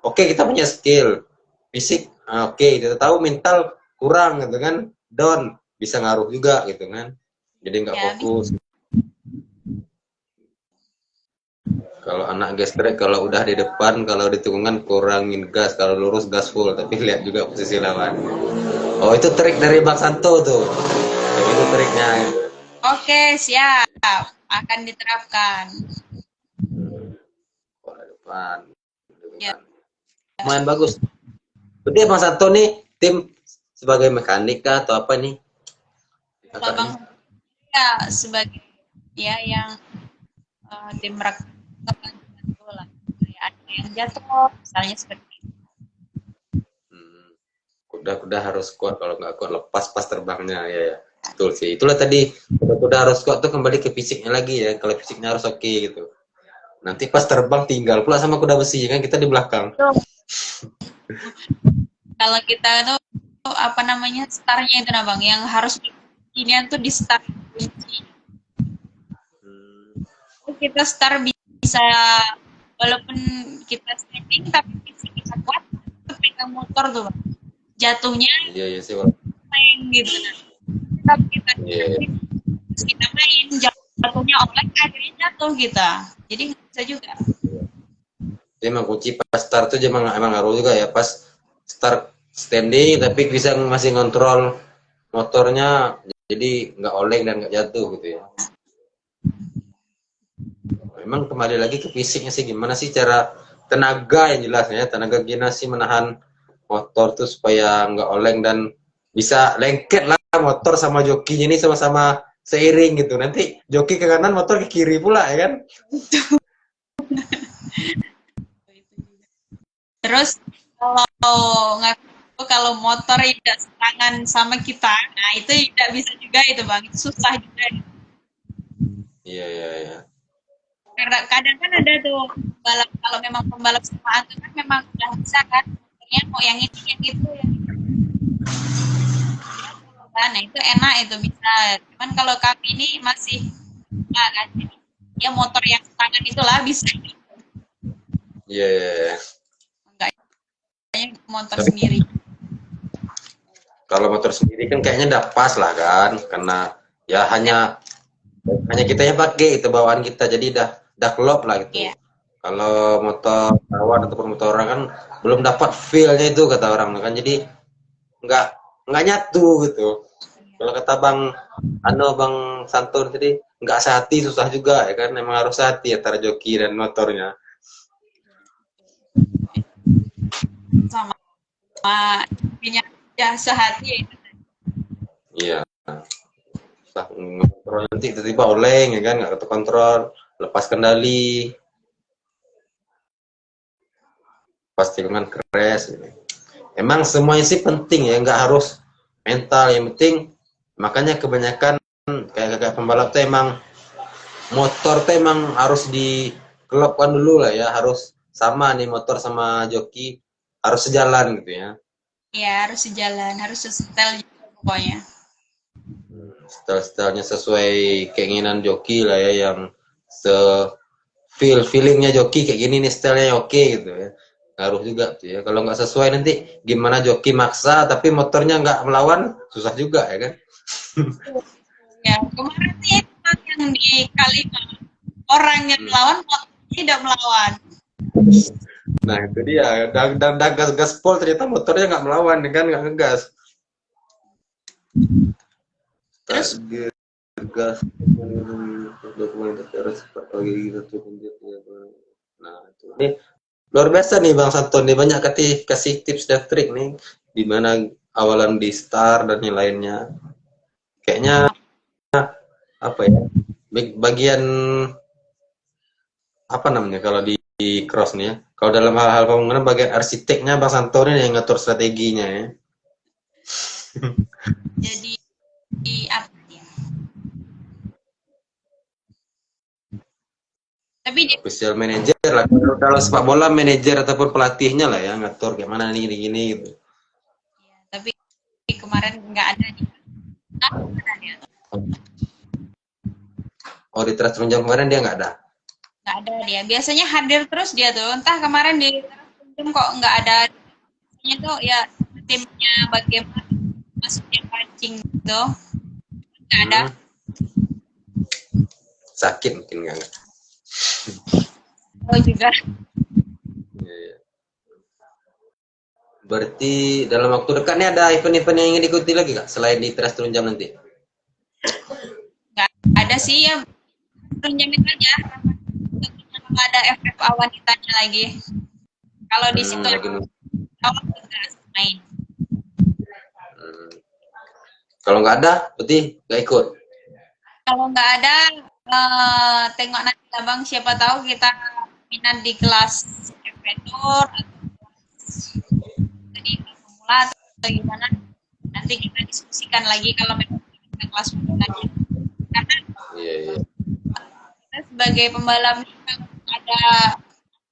Oke, kita punya skill fisik, oke, kita tahu mental kurang gitu kan, down bisa ngaruh juga gitu kan. Jadi nggak Ya, fokus. Kalau anak gestrek, kalau udah di depan, kalau di tikungan kurangin gas, kalau lurus gas full, tapi lihat juga posisi lawan. Oh, itu trik dari Bang Santo tuh. Itu triknya. oke, siap. Akan diterapkan. Oh, di depan. Ya, Main bagus. Berarti Bang Santo nih tim sebagai mekanik kah atau apa nih? kalau bang ya sebagai ya yang tim rak ngebantu lah. Kayak ada yang jatuh, misalnya seperti itu. Kuda-kuda harus kuat, kalau nggak kuat lepas pas terbangnya ya, ya. Betul sih. Itulah tadi kuda-kuda harus kuat tuh kembali ke fisiknya lagi ya. Kalau fisiknya harus oke gitu. Nanti pas terbang tinggal pula sama kuda besi kan kita di belakang. Kalau kita tuh apa namanya startnya itu nah bang, yang harus inian tuh di start kunci. Kita start bisa walaupun kita standing tapi fisik kita kuat, tetap pegang motor tuh bang. Jatuhnya Iya iya sih. main gitu nah. Tetap kita Iya. terus kita main jatuhnya oleng akhirnya jatuh kita. Jadi nggak bisa juga. Jadi emang kunci pas start tuh emang ngaruh juga ya, pas start standing tapi bisa masih ngontrol motornya, jadi nggak oleng dan nggak jatuh gitu ya. Memang kembali lagi ke fisiknya sih, gimana sih cara tenaga yang jelasnya, tenaga gimana sih menahan motor tuh supaya nggak oleng dan bisa lengket lah motor sama jokinya ini sama-sama seiring gitu. Nanti joki ke kanan, motor ke kiri pula ya kan. Terus kalau nggak kalau motor tidak setangan sama kita, nah itu tidak bisa juga itu bang, itu susah juga. Iya iya iya. Karena kadang kan ada tuh balap kalau memang pembalap semaan itu kan memang udah bisa kan, motornya mau yang ini yang itu yang itu. Nah itu enak itu bisa. Cuman kalau kami ini masih nggak kan, jadi ya motor yang setangan itulah bisa. Iya iya iya. Motor Tapi sendiri. kalau motor sendiri kan kayaknya udah pas lah kan, karena ya hanya kita yang pakai itu bawaan kita, jadi udah klop lah gitu. Iya. Kalau motor kawan ataupun motor orang kan belum dapat feel-nya itu kata orang kan, jadi nggak nyatu gitu. Kalau kata Bang Santur tadi nggak sehati, susah juga ya kan, memang harus hati antara joki dan motornya. Sama punya ya sehati ya itu. Iya. Susah ngontrol, nanti tiba-tiba oleng ya kan, nggak terkontrol, lepas kendali, pas tikungan crash gitu. Emang semuanya sih penting ya, nggak harus mental, yang penting makanya kebanyakan kayak pembalap tuh emang motor tuh emang harus dikelopkan dulu lah ya, harus sama nih motor sama joki, harus sejalan gitu ya. Ya harus sejalan, harus sesetel juga pokoknya. Style-stylenya sesuai keinginan joki lah ya, yang se feelingnya joki kayak gini nih stylenya oke gitu ya, ngaruh juga tuh ya. Kalau nggak sesuai nanti gimana joki maksa tapi motornya nggak melawan, susah juga ya kan. Ya kemarin sih yang di Kalima orang yang melawan motornya tidak melawan. Nah itu dia, dan gas gaspol ternyata motornya nggak melawan kan, nggak ngegas. Terus gas nah itu ini luar biasa nih Bang Santon nih, banyak kasih tips dan trik nih, di mana awalan di start dan yang lainnya. Kayaknya apa ya, bagian apa namanya kalau di cross nih ya. Kalau dalam hal-hal pembangunan bagian arsiteknya Bang Santo nih yang ngatur strateginya ya. Jadi apa ya? Tapi dia Official manager lah. Kalau sepak bola manajer ataupun pelatihnya lah ya ngatur gimana nih gini gitu. ya, tapi kemarin nggak ada nih. Ada dia. Oh di Trans Tunjang kemarin dia nggak ada. Nggak ada dia. Biasanya hadir terus dia tuh. Entah kemarin di tim kok nggak ada. Biasanya tuh ya timnya bagaimana masuknya pancing gitu. Nggak ada. Sakit mungkin nggak. Oh juga. Iya. Berarti dalam waktu dekat nih ada event-event yang ingin diikuti lagi kak selain di Trans Tunjang nanti? Nggak ada sih ya. Jamin aja. Nggak ada FFA wanitanya lagi. Kalau di situ awal nggak main. Kalau nggak ada, berarti nggak ikut. Kalau nggak ada, tengok nanti abang. Siapa tahu kita minat di kelas vendor atau di pemula atau gimana. Nanti kita diskusikan lagi kalau memang kita kelas pemulanya. Karena kita sebagai pembalap ada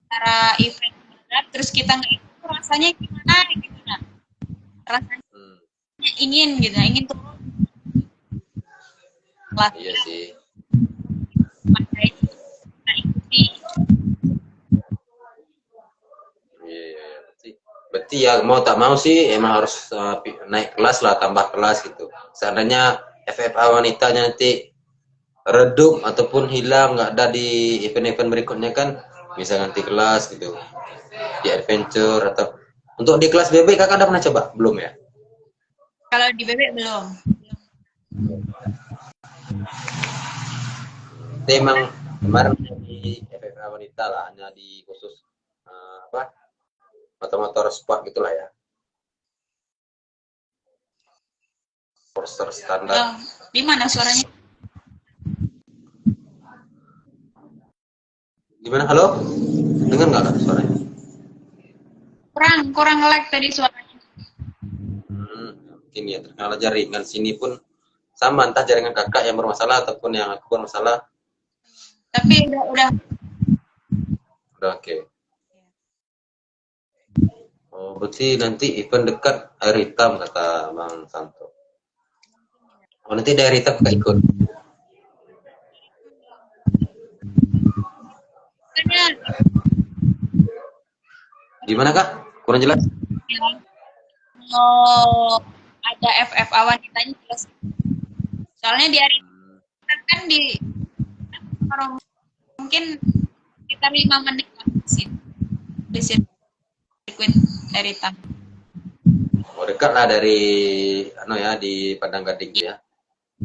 cara event balap, terus kita nggak ikut, rasanya gimana gitu nah. Rasanya ingin gitu, ingin turun kelas. Iya sih. Kita ikuti. Iya. Berarti ya mau tak mau sih emang harus naik kelas lah, tambah kelas gitu. Seandainya FFA wanitanya nanti redup ataupun hilang nggak ada di event-event berikutnya kan bisa ganti kelas gitu di adventure atau untuk di kelas BB kakak ada pernah coba belum ya? Kalau di bebek belum. Itu emang kemarin di FFA wanita lah hanya di khusus motor-motor sport gitulah ya. Poster standar. Di mana suaranya? Gimana? Halo? Dengar nggak kak suaranya? Kurang lag tadi suaranya. Mungkin ya terkenal jaringan sini pun sama, entah jaringan kakak yang bermasalah ataupun yang aku bermasalah. Tapi udah Udah oke. Oh, berarti nanti event dekat air hitam kata Bang Santo. Oh, nanti di air hitam kakak ikut. Gimana kak? Kurang jelas? Oh, ada FFA wanitanya jelas. Soalnya di hari kan di mungkin sekitar 5 menit di sirkuit dari Tam. Oh, dekat lah dari di Padang Gading ya.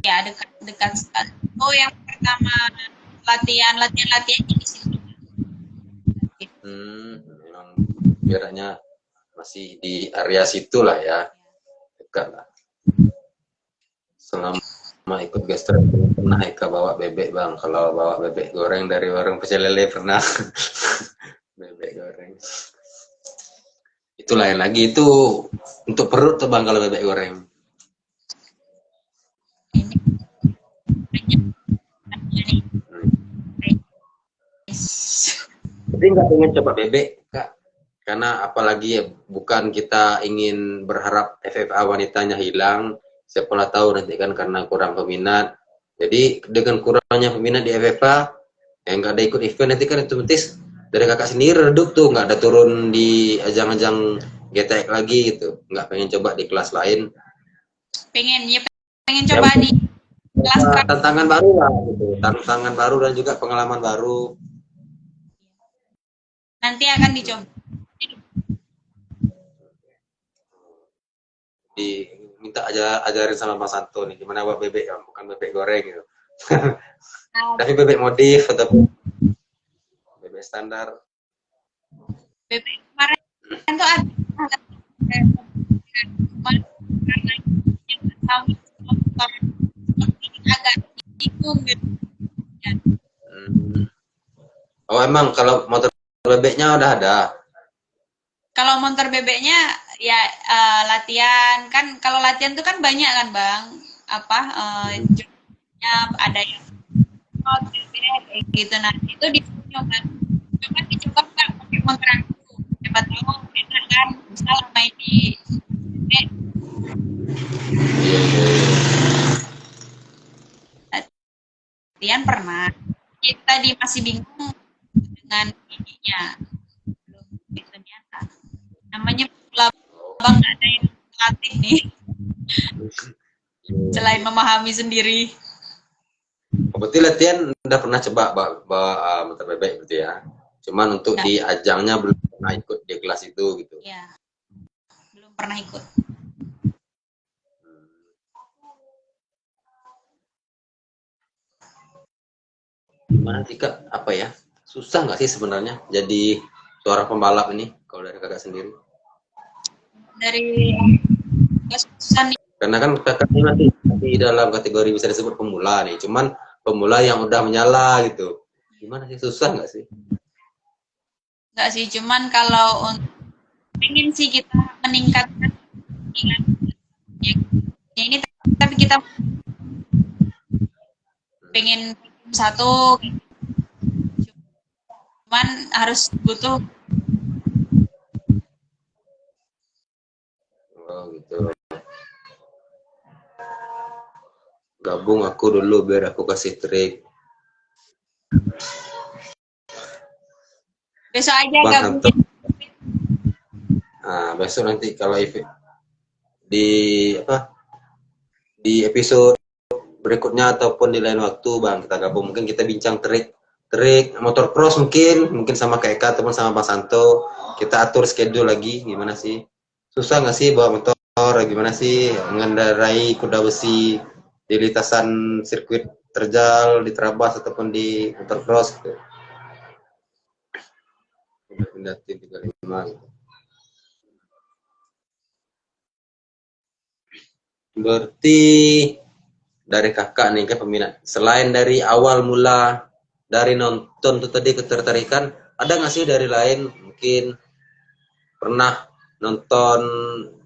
Ya, dekat sekali. Oh, yang pertama latihannya di sini. Memang jaraknya masih di area situ lah ya, dekat lah. Selama ikut gastro pernah Eka bawa bebek bang. Kalau bawa bebek goreng dari warung pecel lele pernah. Bebek goreng. Itu lain lagi, itu untuk perut tuh bang kalau bebek goreng. Jadi nggak pengen coba bebek kak, karena apalagi ya bukan kita ingin berharap FFA wanitanya hilang, siapa tahu nanti kan karena kurang peminat. Jadi dengan kurangnya peminat di FFA, nggak ada ikut event nanti kan otomatis dari kakak sendiri redup tuh, nggak ada turun di ajang-ajang GTX lagi gitu, nggak pengen coba di kelas lain. Pengen coba di kelas tantangan baru lah gitu, tantangan baru dan juga pengalaman baru. Nanti akan dicoba. Minta ajarin sama Mas Santo nih gimana buat bebek ya, bukan bebek goreng gitu. Tapi bebek modif ataupun bebek standar. Bebek kemarin tuh ada agak bingung gitu. Oh emang kalau motor bebeknya udah ada. Kalau motor bebeknya ya latihan kan, kalau latihan tuh kan banyak kan Bang, apa jenisnya ada yang bebek kayak gitu. Nah itu dicoba, coba dicoba nggak pakai motor aku, siapa tahu enak kan, bisa lah main di bebek. Iya, Latihan pernah, kita tadi masih bingung dengan ininya, belum itu nyata. Namanya abang nggak ada yang latih nih, selain memahami sendiri. berarti latihan udah pernah coba bawa motor bebek gitu ya. Cuman untuk di ajangnya belum pernah ikut di kelas itu gitu. Ya, belum pernah ikut. Gimana sih Kak? Apa ya? Susah nggak sih sebenarnya jadi seorang pembalap ini kalau dari Kakak sendiri? Dari susah nih. Karena kan Kakak ini masih dalam kategori bisa disebut pemula nih. Cuman pemula yang udah menyala gitu. Gimana sih, susah nggak sih? Enggak sih, cuman kalau pengen sih kita meningkatkan ya ini, tapi kita pengen satu, cuman harus butuh. Oh gitu. Gabung aku dulu biar aku kasih trik. Besok aja Bang gabung. Nah, besok nanti kalau di apa di episode berikutnya ataupun di lain waktu Bang kita gabung, mungkin kita bincang trik motor cross, mungkin sama Kak Eka ataupun sama Bang Santo, kita atur schedule lagi gimana sih, susah nggak sih bawa motor, gimana sih mengendarai kuda besi di lintasan sirkuit terjal, di terabas ataupun di motor cross gitu. Udah tim 35 gitu. Berarti dari kakak nih kan peminat, selain dari awal mula dari nonton tuh tadi ketertarikan, ada nggak sih dari lain mungkin pernah nonton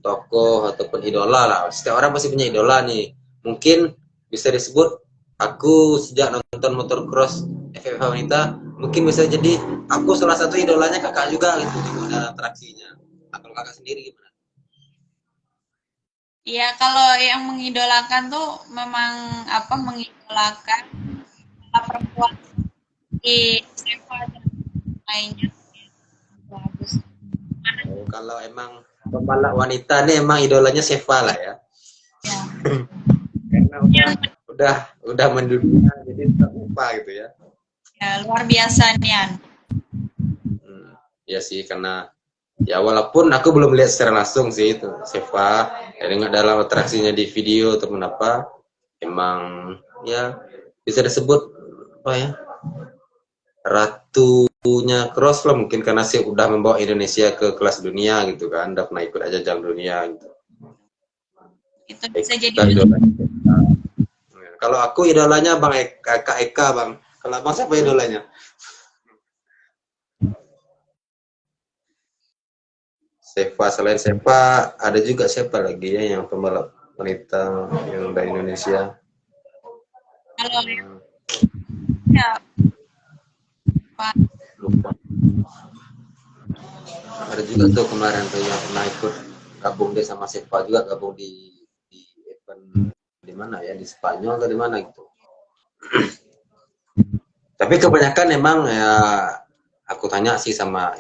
tokoh ataupun idola lah, setiap orang pasti punya idola nih, mungkin bisa disebut aku sejak nonton motocross FFH wanita, mungkin bisa jadi aku salah satu idolanya kakak juga gitu dalam atraksinya. Nah, kalau kakak sendiri gimana? Ya kalau yang mengidolakan tuh memang apa, mengidolakan perempuan di Seva dan lainnya bagus. Oh, kalau emang pembalap wanita nih emang idolanya Seva lah ya. Ya. Karena udah mendunia jadi tak lupa gitu ya. Ya luar biasa Nian. Ya sih, karena ya walaupun aku belum lihat secara langsung sih itu Seva, ya dengar dalam atraksinya di video ataupun apa, emang ya bisa disebut apa ya, ratunya cross lah mungkin, karena sih udah membawa Indonesia ke kelas dunia gitu kan, udah pernah ikut ajang dunia gitu. Itu bisa jadi kalau aku idolanya Bang Kak Eka Bang. Kalau Bang siapa idolanya? Seva, selain Seva ada juga siapa lagi ya yang pembalap wanita yang dari Indonesia? kalau ya Pak. Lupa. Ada juga tuh kemarin tuh yang pernah ikut gabung dia sama Seva juga, gabung di event di mana ya, di Spanyol atau di mana gitu. Tapi kebanyakan emang ya aku tanya sih sama,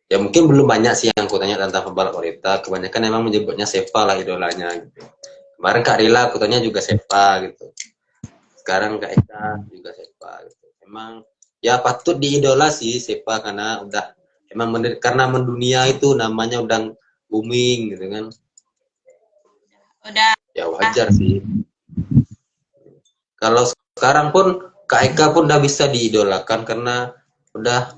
ya mungkin belum banyak sih yang aku tanya tentang pembalap wanita, kebanyakan emang menyebutnya Seva lah idolanya gitu. Kemarin Kak Rila aku tanya juga Seva gitu, sekarang Kak Eka juga Seva gitu. Emang ya patut diidola sih Seva, karena udah emang karena mendunia itu namanya udah booming gitu kan. Udah. Ya wajar sih. Kalau sekarang pun Kak Eka pun udah bisa diidolakan karena udah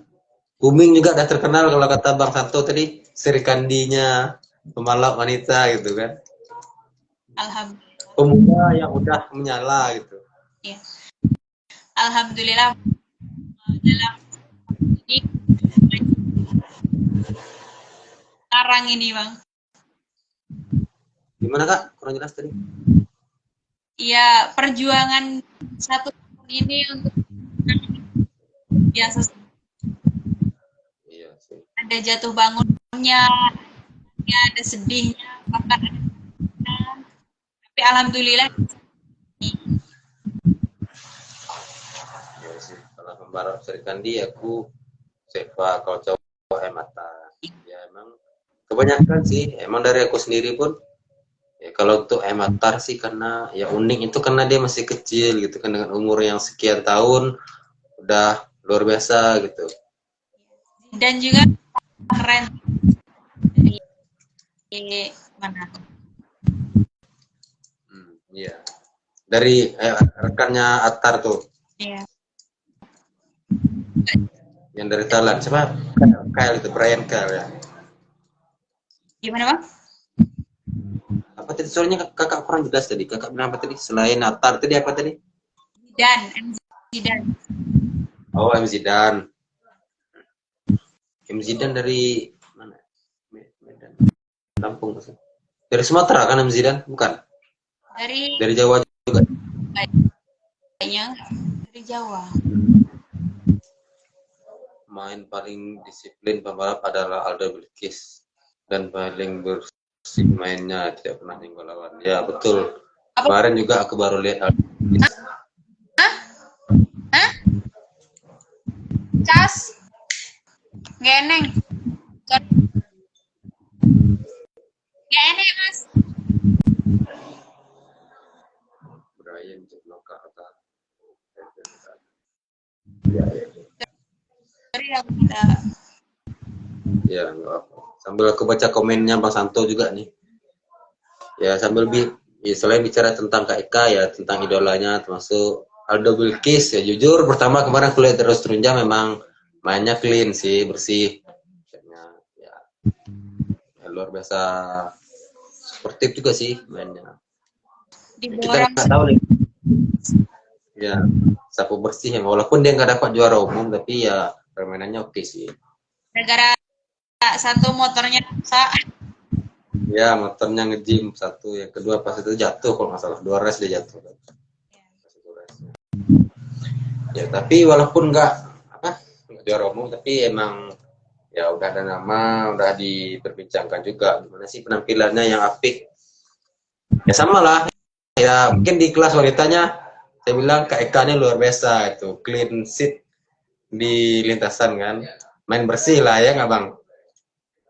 booming juga, udah terkenal kalau kata Bang Santo tadi, Serikandi-nya pembalap wanita gitu kan. Alhamdulillah. Pemuda yang udah menyala gitu. Ya. Alhamdulillah dalam ini Sekarang ini bang. Gimana Kak? Kurang jelas tadi. Iya, perjuangan satu tahun ini untuk biasa Iya sih. ada jatuh bangunnya, ada sedihnya, bahkan ada tapi alhamdulillah Iya sih. Kalau membarang Sri Kandi aku sepa kalau cowok mata. Ya emang kebanyakan sih. Emang dari aku sendiri pun ya kalau untuk Matar sih karena ya unik itu karena dia masih kecil gitu kan dengan umur yang sekian tahun udah luar biasa gitu. dan juga keren dari mana? Iya. Dari rekannya Atar tuh. Iya. Yang dari Thailand siapa? Kyle itu Brian Kyle ya. Gimana bang? Apa tadi soalnya kakak kurang jelas tadi. Kakak bilang apa tadi? Selain Atar tadi apa tadi? Dan Oh, M Zidan. M Zidan dari mana? Medan. Lampung. Dari Sumatera kan M Zidan? Bukan. Dari Jawa juga. Kayaknya dari Jawa. Main paling disiplin pembalap adalah Aldo Bilkis dan paling bersih mainnya tidak pernah nyenggol lawan. Ya betul. Kemarin juga aku baru lihat Aldo Bilkis. Hah? Cas? Geneng. Geneng mas. Brian Jeploka kata. Dari aku ada. Ya, sambil aku baca komennya Bang Santo juga nih. Ya sambil selain bicara tentang Kak Eka ya tentang idolanya termasuk Aldo Bilkis ya jujur pertama kemarin aku lihat terus Trunja memang mainnya clean sih bersih ya, luar biasa sportif juga sih mainnya Di ya, kita nggak tahu nih ya sapu bersih ya walaupun dia nggak dapat juara umum tapi ya permainannya oke sih gara-gara satu motornya rusak. ya motornya nge-gym satu yang kedua pas itu jatuh kalau nggak salah 2 race dia jatuh ya tapi walaupun nggak juara umum tapi emang ya udah ada nama udah diperbincangkan juga gimana sih penampilannya yang apik ya sama lah ya mungkin di kelas wanitanya saya bilang Kak Eka ini luar biasa itu clean sheet di lintasan kan main bersih lah ya nggak bang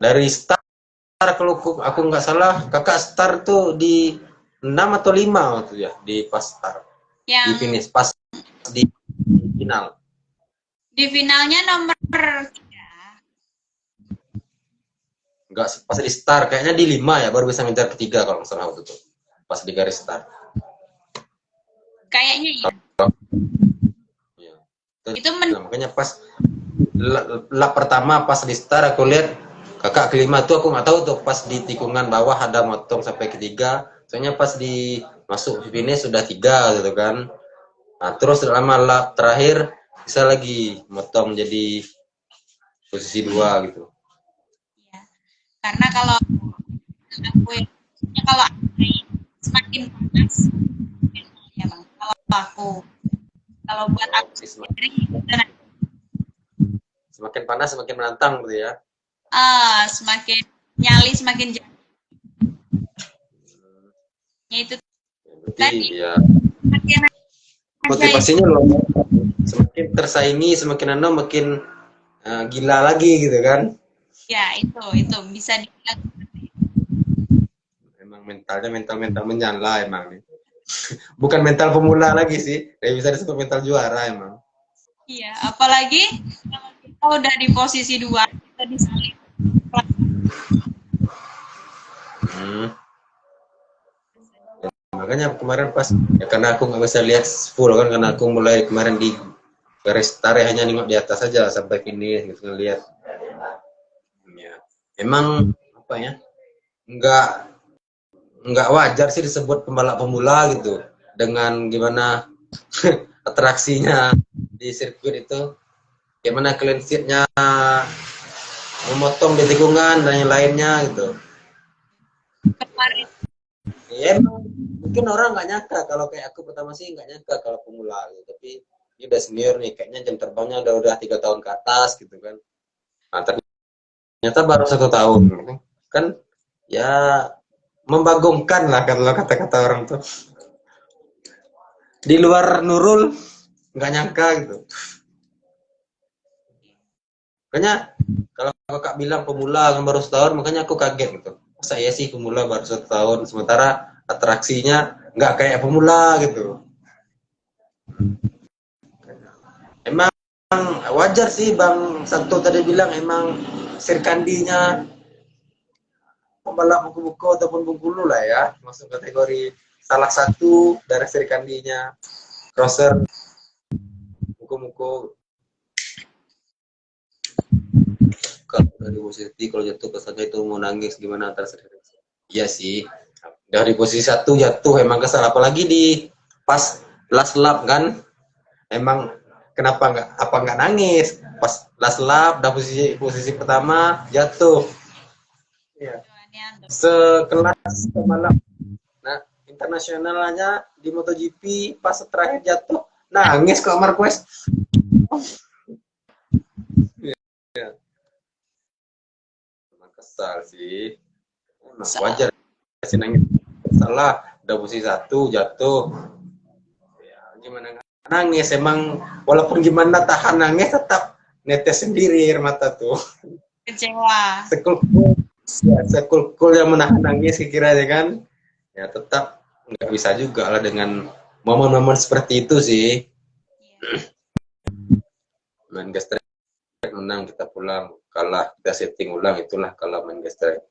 dari start kalau aku nggak salah kakak start tuh di 6 atau 5 waktu ya di pas start di finish pas di final di finalnya nomor 3 nggak pas di start kayaknya di 5 ya baru bisa ngejar ketiga kalau nggak salah waktu itu pas di garis start kayaknya ya. Itu makanya pas lap pertama pas di start aku lihat kakak kelima tuh aku nggak tahu tuh pas di tikungan bawah ada motong sampai ketiga soalnya pas di masuk finish sudah 3 gitu kan nah terus selama lap terakhir bisa lagi motong jadi posisi 2 gitu ya. Karena kalau semakin panas ya bang kalau buat aku sendiri semakin panas semakin menantang gitu ya semakin nyali semakin jauh itu tadi ya motivasinya loh semakin tersaingi semakin makin gila lagi gitu kan ya itu bisa dibilang emang mental menyala emang nih bukan mental pemula lagi sih bisa disebut mental juara emang iya apalagi kalau kita udah di posisi 2 kita disalip makanya kemarin pas ya karena aku nggak bisa lihat full kan karena aku mulai kemarin di garis tarik hanya nengok di atas saja sampai finish gitu ngelihat ya emang apa ya nggak wajar sih disebut pembalap pemula gitu dengan gimana atraksinya di sirkuit itu gimana clean sheet-nya memotong di tikungan dan yang lainnya gitu. Kemarin Ya emang mungkin orang nggak nyangka kalau kayak aku pertama sih nggak nyangka kalau pemula gitu. Tapi ini udah senior nih, kayaknya jam terbangnya udah 3 tahun ke atas gitu kan. Nah, ternyata baru 1 tahun gitu. Kan ya membagongkan lah kalau kata-kata orang tuh. Di luar Nurul nggak nyangka gitu. Makanya kalau kakak bilang pemula kan baru setahun, makanya aku kaget gitu. Masa ya sih pemula baru 1 tahun, sementara atraksinya nggak kayak pemula gitu. Emang wajar sih Bang Santo tadi bilang emang Sirkandinya pembalap buku-buku ataupun Bengkulu lah ya, masuk kategori salah satu dari Sirkandinya crosser buku-buku. Kalau dari posisi kalau jatuh kesannya itu mau nangis gimana antara Sirkandi. Iya sih, dari posisi 1 jatuh emang kesal, apalagi di pas last lap kan, emang kenapa nggak nangis pas last lap udah posisi posisi pertama jatuh ya, sekelas pembalap nah internasionalnya di MotoGP pas terakhir jatuh nangis kok Marquez ya, emang kesal sih, emang wajar sih nangis, salah udah posisi 1 jatuh ya, gimana nangis emang, walaupun gimana tahan nangis tetap netes sendiri air mata tuh. kecewa. Sekulkul yang menahan nangis kira-kira kan ya, tetap nggak bisa juga lah dengan momen-momen seperti itu sih. Main gas track menang kita pulang, kalah kita setting ulang, itulah kalau main gas track.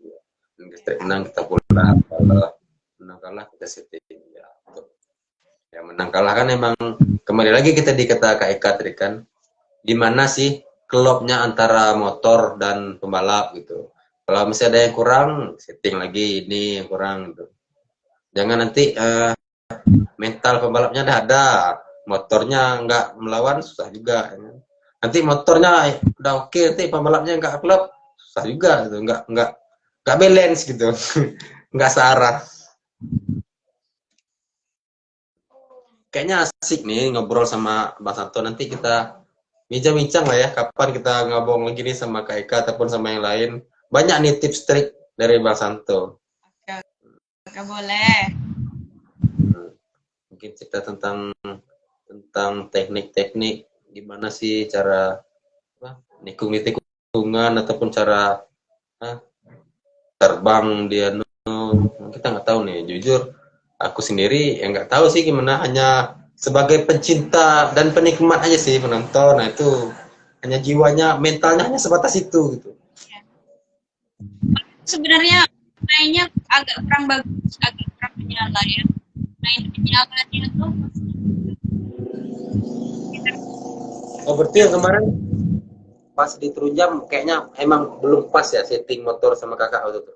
Main gas track menang kita pulang, kalau menang kalah kita setting ya. Ya menang kalah kan emang kembali lagi kita di kata Kak Eka tadi kan, gimana sih klopnya antara motor dan pembalap gitu. Kalau misalnya ada yang kurang, setting lagi ini yang kurang gitu. Jangan nanti mental pembalapnya ada, motornya nggak melawan susah juga. Nanti motornya udah oke, nanti pembalapnya nggak klop susah juga gitu, nggak balance gitu, nggak searah. Kayaknya asik nih ngobrol sama Bang Santo. Nanti kita bincang-bincang lah ya, kapan kita ngobong lagi nih sama Kak Eka ataupun sama yang lain. Banyak nih tips trik dari Bang Santo. Oke, boleh. Mungkin cerita tentang teknik-teknik gimana sih cara nikung di tikungan ataupun cara terbang dia, kita nggak tahu nih, jujur aku sendiri yang nggak tahu sih gimana, hanya sebagai pencinta dan penikmat aja sih penonton. Nah itu hanya jiwanya, mentalnya hanya sebatas itu gitu. Sebenarnya mainnya agak kurang bagus, agak kurang menyala ya. Main menyalanya tuh Oh berarti yang kemarin pas di turun jam kayaknya emang belum pas ya setting motor sama kakak waktu itu.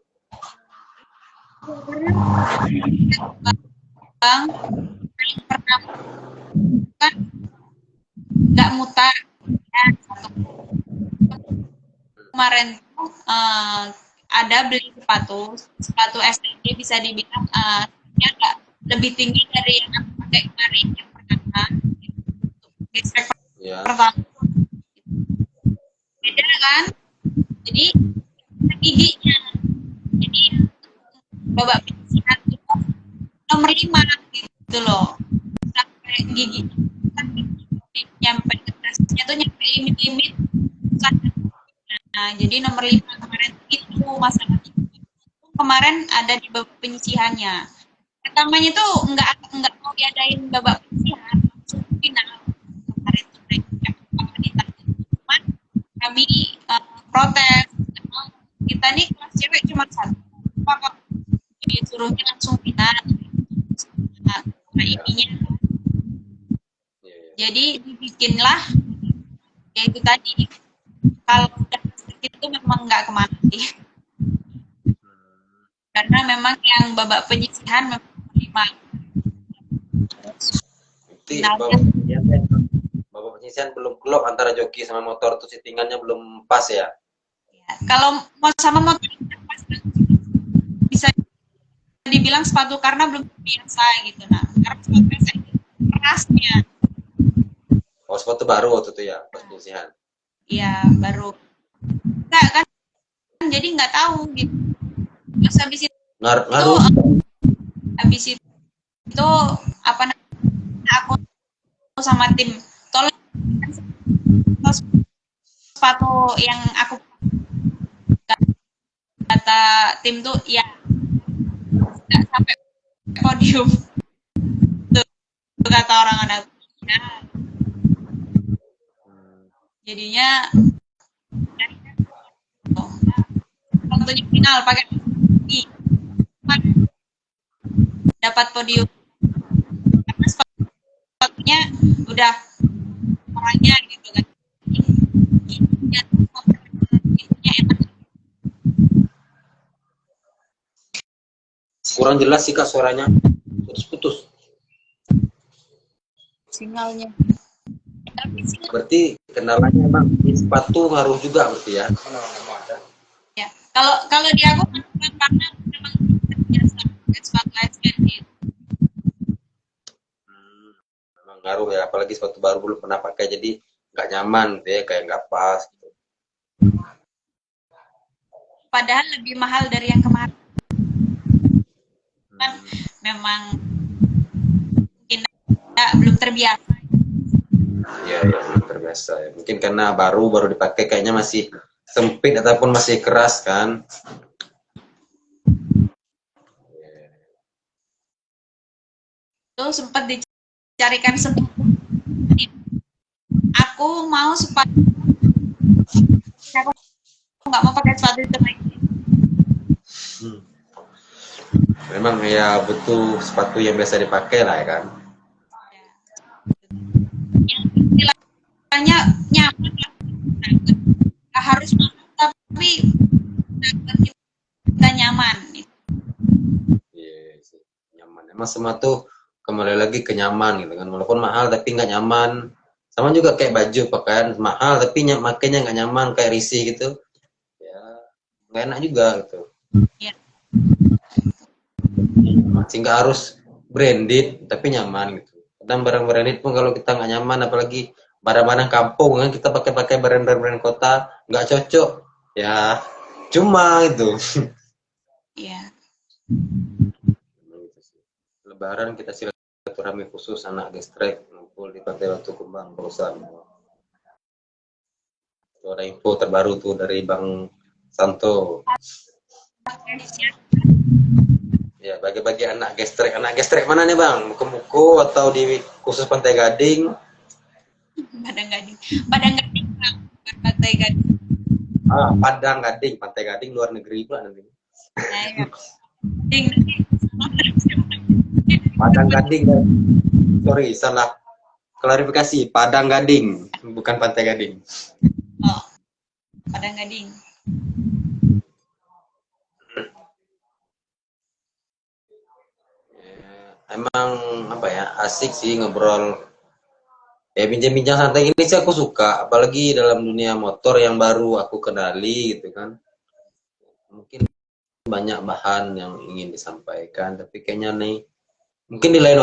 bang pertama kan nggak mutar ya. Kemarin tuh ada beli sepatu STG, bisa dibilang agak lebih tinggi dari yang aku pakai kemarin yang pertama. Gesrek Ya. pertama beda kan, jadi giginya, jadi babak penyisihan itu nomor 5 gitu loh, sampai gigi kan nyampe ke atasnya tuh nyampe limit-limit kan. Nah jadi nomor 5 kemarin itu masalahnya. Kemarin ada di babak penyisihannya, pertamanya tuh nggak mau diadain babak penyisihan, langsung final. Kemarin tuh mereka cuman kami protes, kita nih kelas cewek cuma 1, kok disuruhnya langsung final. Nah ininya jadi dibikinlah ya itu tadi, kalau udah sedikit itu memang nggak kemana sih, karena memang yang babak penyisihan memang 5. Jadi babak penyisihan belum klop antara joki sama motor tuh, settingannya belum pas ya. Kalau mau sama motor bisa dibilang sepatu karena belum biasa gitu. Nah, karena sepatu biasa itu kerasnya, Oh, sepatu baru waktu itu ya, pas penyisihan. ya baru. Enggak kan, jadi nggak tahu gitu. Terus Ngaruh juga. habis itu apa namanya, aku sama tim tolong sepatu yang aku kata tim tuh ya nggak sampai podium tuh kata orang anak ya, jadinya waktunya final pakai di dapat podium karena sepatunya udah orangnya gitu kan ya, enak Kurang jelas sih Kak suaranya. Putus-putus. sinyalnya. Berarti kendalanya emang di sepatu ngaruh juga berarti ya. Ya, kalau kalau di aku kan karena memang biasa pakai sepatu lightweight gitu. Memang ngaruh ya, apalagi sepatu baru belum pernah pakai jadi nggak nyaman gitu ya, kayak nggak pas gitu. Padahal lebih mahal dari yang kemarin. Kan memang mungkin belum terbiasa. Iya, ya, belum terbiasa ya. Mungkin karena baru dipakai kayaknya masih sempit ataupun masih keras kan. Itu sempat dicarikan sepatu. Aku mau sepatu. Aku nggak mau pakai sepatu itu lagi. Memang ya butuh sepatu yang biasa dipakai lah ya kan. Yang istilahnya nyaman, nggak harus mahal tapi kita nyaman. Iya sih, nyaman. Emang semua tuh kembali lagi ke nyaman gitu kan. Walaupun mahal tapi nggak nyaman. Sama juga kayak baju pakaian mahal tapi makainya nggak nyaman, kayak risih gitu. Ya nggak enak juga gitu. Ya. Sehingga harus branded tapi nyaman gitu. Kadang barang branded pun kalau kita nggak nyaman, apalagi barang-barang kampung kan kita pakai brand kota nggak cocok ya, cuma itu. Iya. Lebaran kita silaturahmi khusus anak gestrek ngumpul di Pantai Batu Kumbang Perusahaan. Itu ada info terbaru tuh dari Bang Santo. Ya, bagi-bagi anak gestrek. Anak gestrek mana nih Bang? Muko-muko atau di khusus Pantai Gading? Padang Gading. Padang Gading, Pantai Gading. Ah, Padang Gading, Pantai Gading luar negeri pula nanti. Nah, ya. Gading nanti. Padang Gading. Sorry, salah klarifikasi. Padang Gading, bukan Pantai Gading. Oh, Padang Gading. Emang apa ya, asik sih ngobrol. Ya bincang-bincang santai ini sih aku suka, apalagi dalam dunia motor yang baru aku kenali gitu kan. Mungkin banyak bahan yang ingin disampaikan, tapi kayaknya nih mungkin di lain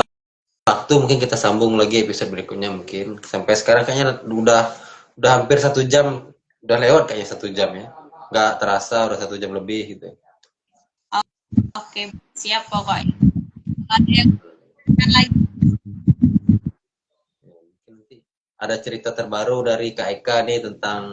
waktu mungkin kita sambung lagi episode berikutnya mungkin. Sampai sekarang kayaknya udah hampir 1 jam, udah lewat kayaknya 1 jam ya. Nggak terasa udah 1 jam lebih gitu. Oke, siap pokoknya. Ada yang lagi. Ada cerita terbaru dari Kak Eka nih tentang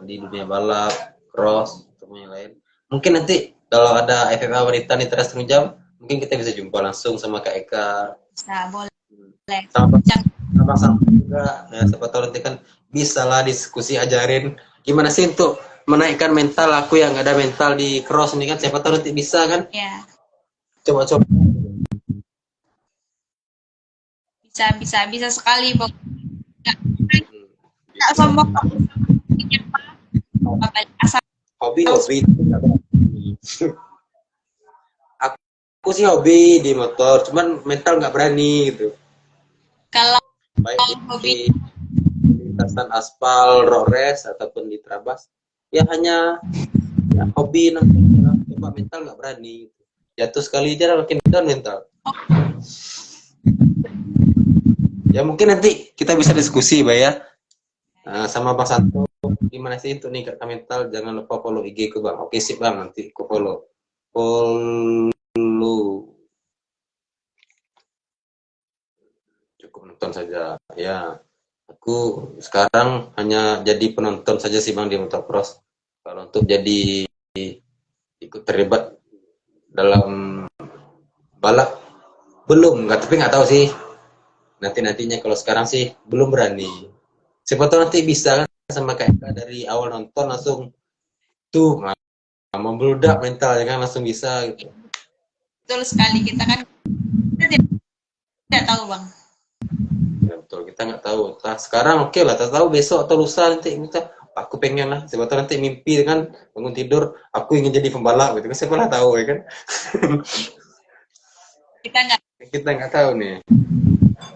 di dunia balap, cross, atau yang lain. Mungkin nanti kalau ada FFA wanita nih terus jam, mungkin kita bisa jumpa langsung sama Kak Eka. Bisa, boleh. Sama juga, ya, siapa tahu nanti kan bisa lah diskusi ajarin gimana sih untuk menaikkan mental aku yang ada mental di cross ini kan, siapa tahu nanti bisa kan. Ya. Coba-coba. Bisa sekali pokoknya. Nggak sombong. Asal Hobi. Aku sih hobi di motor, cuman mental nggak berani gitu. kalau Baik di lintasan aspal, road race ataupun di trabas, ya hanya ya, hobi nonton coba mental nggak berani. Jatuh sekali aja makin down mental. Ya mungkin nanti kita bisa diskusi, Mbak ya. Sama Bang Santo, gimana sih untuk nih Kak mental? Jangan lupa follow IG ku Bang. Oke sip Bang, nanti ku follow. Follow. Cukup nonton saja. Ya, aku sekarang hanya jadi penonton saja sih Bang di motocross. Kalau untuk jadi ikut terlibat dalam balap belum, nggak, tapi nggak tahu sih. Nantinya kalau sekarang sih belum berani. Siapa tahu nanti bisa kan sama kayak dari awal nonton langsung tuh membludak mental ya kan langsung bisa gitu. Betul sekali, kita kan kita tidak tahu Bang. Ya, betul, kita nggak tahu. Nah, sekarang oke lah, tak tahu besok atau lusa nanti kita aku pengen lah, siapa tahu nanti mimpi kan bangun tidur aku ingin jadi pembalap gitu kan, siapa lah tahu ya kan. Kita nggak tahu nih.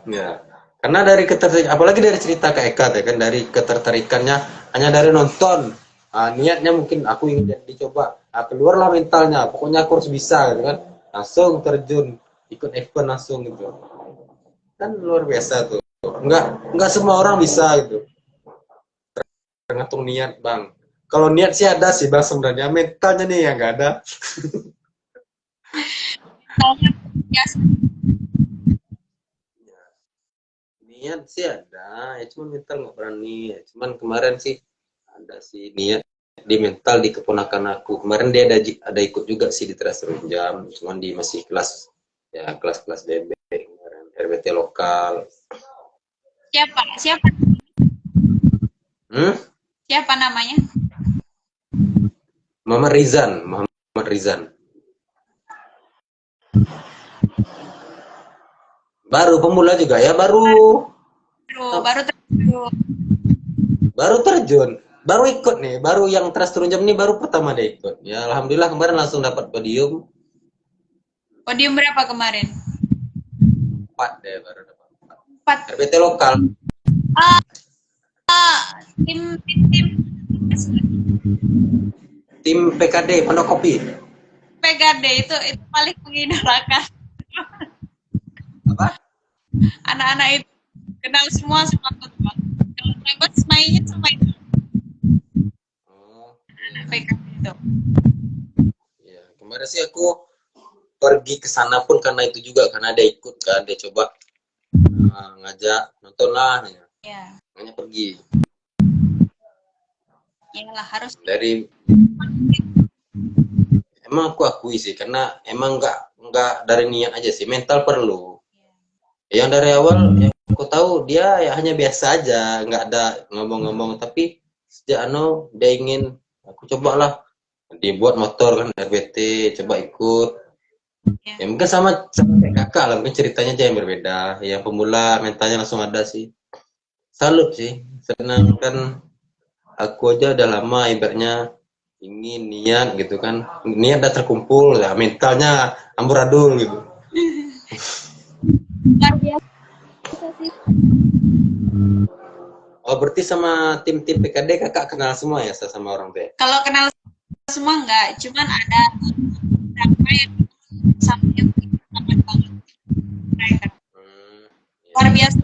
Ya, karena dari ketertarikan, apalagi dari cerita Kak Eka ya kan, dari ketertarikannya hanya dari nonton. Niatnya mungkin aku ingin jadi coba. Keluarlah mentalnya, pokoknya aku harus bisa gitu kan. Langsung terjun ikut event langsung gitu. Kan luar biasa tuh. Enggak semua orang bisa gitu. Tergantung niat, Bang. Kalau niat sih ada sih, Bang, sebenarnya mentalnya nih yang enggak ada. Niat sih ada, ya cuman mental nggak berani. Ya, cuman kemarin sih ada sih niat di mental di keponakan aku. Kemarin dia ada ikut juga sih di Teras Runjam, cuman di masih kelas ya kelas-kelas BB kemarin, RBT lokal. Siapa? Siapa? Hmm? Siapa namanya? Muhammad Rizan. Baru pemula juga ya, baru terjun, baru ikut nih, baru yang Teras Runjam nih baru pertama dia ikut. Ya alhamdulillah kemarin langsung dapat podium. Podium berapa kemarin? 4 deh, baru dapat 4. RBT lokal. Tim PKD Pondok Kopi. PKD itu paling mengidolakan. Apa? Anak-anak itu kenal semua ketua. Kalau bebas mainnya sama itu. PKD itu. Ya, kemarin sih aku pergi ke sana pun karena itu juga, karena dia ikut kan, dia coba ngajak nonton lah, ya. Hanya pergi. Iyalah harus. Dari emang aku akui sih, karena emang nggak dari niat aja sih, mental perlu. Yang dari awal yang aku tahu dia ya hanya biasa aja, nggak ada ngomong-ngomong, tapi sejak dia ingin aku cobalah, dibuat motor kan RBT, coba ikut. Ya mungkin sama kayak kakak lah, mungkin ceritanya aja yang berbeda. Yang pemula mentalnya langsung ada sih. Salut sih, senang kan. Aku aja udah lama ibaratnya ingin niat gitu kan, niat udah terkumpul ya, mentalnya amburadul gitu. Luar biasa sih. Oh berarti sama tim-tim PKD kakak kenal semua ya sama orang tuh ya? Kalau kenal semua enggak, cuman ada beberapa yang sama yang sangat banget mereka. Luar biasa.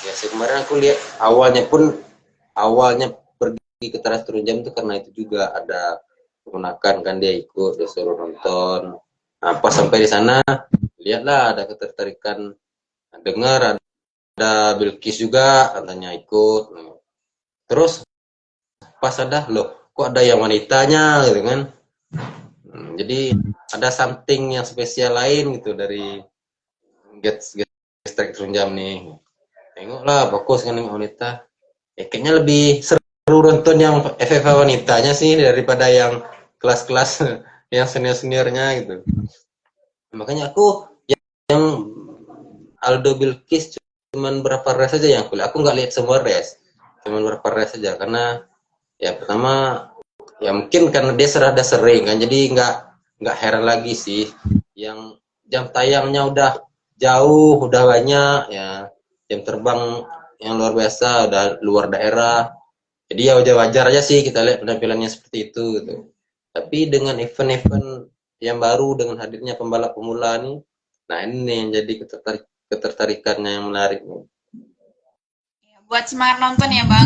Ya sih, kemarin aku lihat awalnya pergi ke Teras Runjam itu karena itu juga ada keponakan kan, dia ikut, dia suruh nonton. Nah, pas sampai di sana lihatlah ada ketertarikan, dengar ada Bilkis juga katanya ikut. Terus pas ada loh kok ada yang wanitanya gitu kan. Jadi ada something yang spesial lain gitu dari Get Track Runjam nih. Tengoklah fokus kan dengan wanita. Kayaknya lebih seru nonton yang FFA wanitanya sih daripada yang kelas-kelas yang senior-seniornya gitu. Makanya aku yang Aldo Bilkis cuman berapa race saja yang kuliah. Aku nggak lihat semua race, cuman berapa race saja karena ya pertama ya mungkin karena dia serada sering kan, jadi nggak heran lagi sih yang jam tayangnya udah jauh, udah banyak ya, jam terbang yang luar biasa, udah luar daerah. Jadi ya wajar-wajar aja sih kita lihat penampilannya seperti itu gitu. Tapi dengan event-event yang baru dengan hadirnya pembalap pemula nih, nah ini yang jadi ketertarikannya yang menarik nih. Buat semangat nonton ya Bang.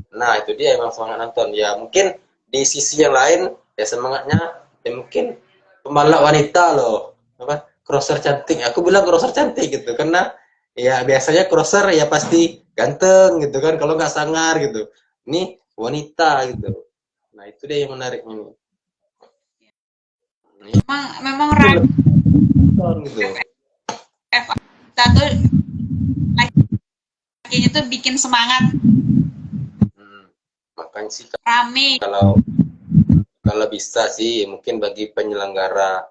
Nah itu dia emang semangat nonton. Ya mungkin di sisi yang lain ya semangatnya ya mungkin pembalap wanita loh, apa crosser cantik. Aku bilang crosser cantik gitu karena ya biasanya crosser ya pasti ganteng gitu kan kalau nggak sangar gitu. Ini wanita gitu. Nah itu dia yang menarik ini. Ini Memang itu rag lebih gitu. F1 tuh lakinya tuh bikin semangat, Makanya sih rame. kalau kalau bisa sih mungkin bagi penyelenggara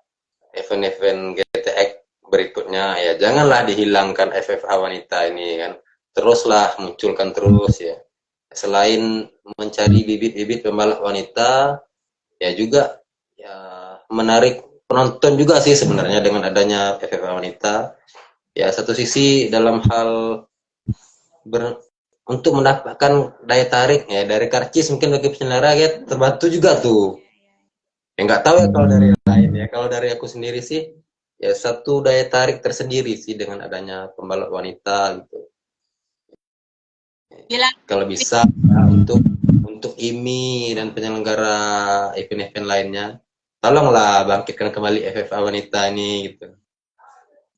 event-event GTX berikutnya ya janganlah dihilangkan FFA wanita ini kan, teruslah munculkan terus ya, selain mencari bibit-bibit pembalap wanita ya juga ya menarik penonton juga sih sebenarnya dengan adanya FFA wanita ya, satu sisi dalam hal untuk mendapatkan daya tarik ya dari karcis mungkin bagi penyelenggara ya terbantu juga tuh. Ya nggak tahu ya kalau dari yang lain ya. Kalau dari aku sendiri sih ya satu daya tarik tersendiri sih dengan adanya pembalap wanita gitu. Bilang Kalau bisa ya, untuk IMI dan penyelenggara event-event lainnya, tolonglah bangkitkan kembali FFA wanita ini gitu.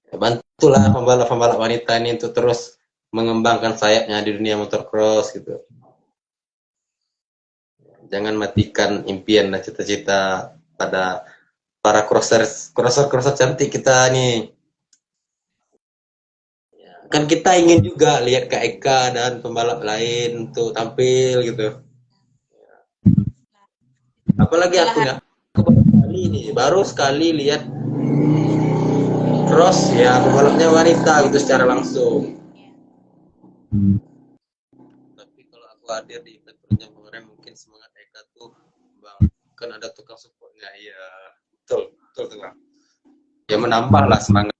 Ya, bantulah pembalap-pembalap wanita ini untuk terus mengembangkan sayapnya di dunia motocross gitu. Jangan matikan impian dan cita-cita pada para crosser cantik kita nih. Kan kita ingin juga lihat Kak Eka dan pembalap lain untuk tampil gitu. Apalagi aku nih, aku baru sekali lihat cross ya pembalapnya wanita gitu secara langsung. Tapi kalau aku hadir di event penunjang kemarin mungkin semangat Eka tuh bang kan ada tukang supportnya ya, betul betul tuh bang. Ya menambahlah semangat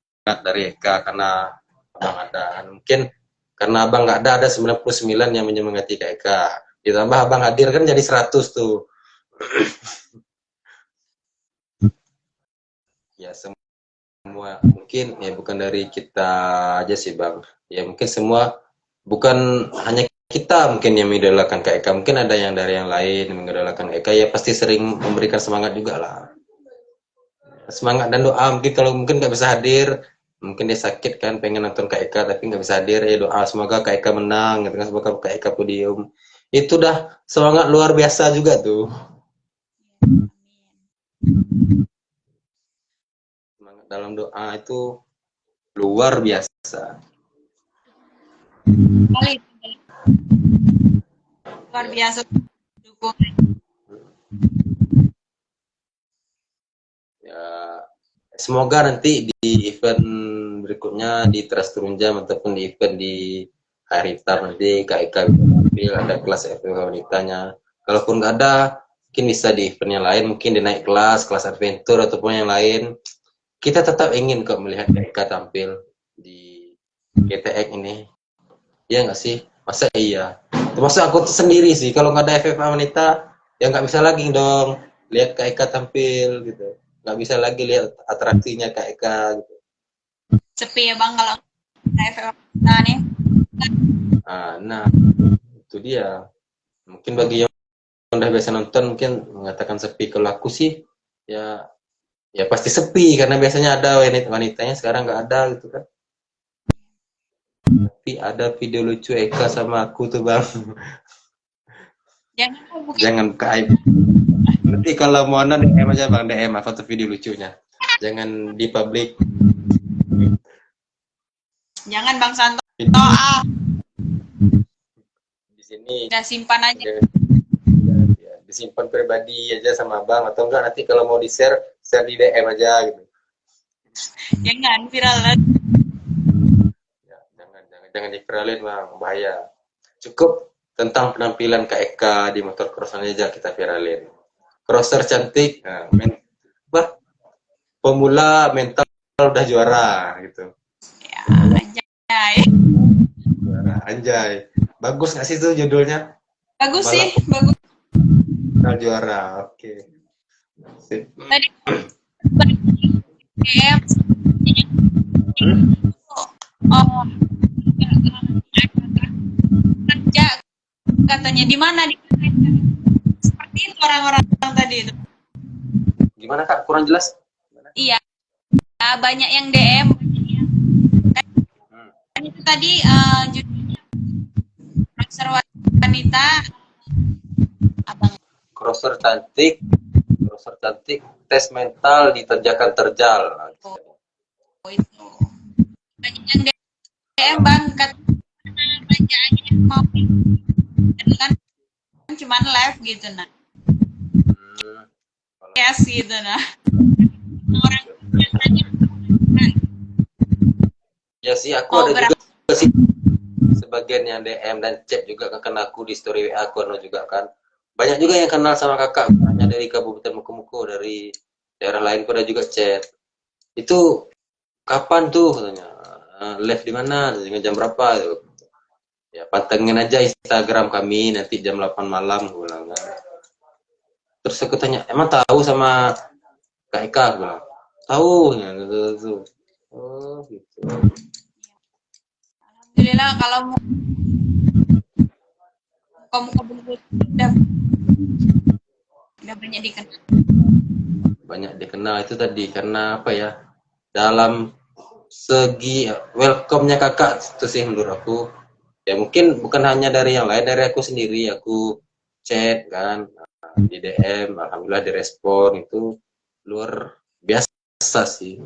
dari Eka karena abang ada. Mungkin karena abang nggak ada 99 yang menyemangati Kak Eka. Ditambah abang hadir kan jadi 100 tuh. Ya semua mungkin ya bukan dari kita aja sih bang. Ya mungkin semua bukan hanya kita mungkin yang mengidolakan Kak Eka. Mungkin ada yang dari yang lain yang mengidolakan Eka. Ya pasti sering memberikan semangat juga lah. Semangat dan doa mungkin kalau mungkin nggak bisa hadir, mungkin dia sakit kan pengen nonton Kak Eka tapi nggak bisa hadir, ya doa semoga Kak Eka menang gitu kan, semoga Kak Eka podium, itu dah semangat luar biasa juga tuh, semangat dalam doa itu luar biasa. luar biasa dukung. Ya semoga nanti di event berikutnya di Trust Turunjam ataupun di event di hari Tar nanti Kak Eka bisa tampil, ada kelas FPW wanitanya. Kalaupun nggak ada, mungkin bisa di event yang lain, mungkin di naik kelas adventure ataupun yang lain. Kita tetap ingin kok melihat Kak Eka tampil di GTX ini. Iya nggak sih? Masa iya? Termasuk aku sendiri sih, kalau nggak ada FFA wanita, ya nggak bisa lagi dong lihat Kak Eka tampil gitu. Nggak bisa lagi lihat atraksinya Kak Eka gitu. Sepi ya Bang kalau nah nih. Nah, itu dia. Mungkin bagi yang udah biasa nonton mungkin mengatakan sepi. Kalau aku sih ya ya pasti sepi karena biasanya ada wanitanya, sekarang nggak ada gitu kan. Tapi ada video lucu Eka sama aku tuh bang. Jangan buka aib. Nanti kalau mau nonton DM aja bang, DM foto video lucunya. Jangan di publik. Jangan Bang Santo. Di sini. Udah simpan aja. Ya, disimpan pribadi aja sama bang, atau enggak nanti kalau mau di share di DM aja gitu. Jangan viral lagi. Ya, jangan diviralin bang, bahaya. Cukup tentang penampilan Kak Eka di motor crossan aja kita viralin. Crosser cantik, nah, pemula mental udah juara gitu. Ya, anjay. juara. Anjay. Bagus nggak sih itu judulnya? Bagus Balap sih, bagus. Kenal juara. Oke. Sip. Tadi DM oh kerja katanya di mana seperti itu orang-orang tadi itu. Gimana Kak? Kurang jelas? Iya, banyak yang DM, kan itu tadi judulnya Crosser wanita abang. Crosser cantik, tes mental diterjakan terjal. Oh itu banyak yang DM bang katanya belanjaannya mau kan cuman live gitu nah. Yes gitu nah. Orang yang tanya Ya sih, aku mau ada berapa juga sih sebagian yang DM dan chat juga kan aku di story WA aku juga kan. Banyak juga yang kenal sama kakak, hanya dari Kabupaten Muko-Muko, dari daerah lain aku ada juga chat. Itu kapan tuh katanya? Live di mana? Dengan jam berapa? Gitu. Ya pantengin aja Instagram kami nanti jam 8 malam gue bilang kan. Terus aku tanya, emang tahu sama Kak Eka? Gue bilang, tahu ya gitu. Oh gitu. alhamdulillah kalau mau kamu udah banyak dikenal. Banyak dikenal itu tadi karena apa ya? Dalam segi welcome-nya kakak itu sih menurut aku. Ya mungkin bukan hanya dari yang lain, dari aku sendiri. Aku chat kan di DM, alhamdulillah direspon, itu luar biasa sih.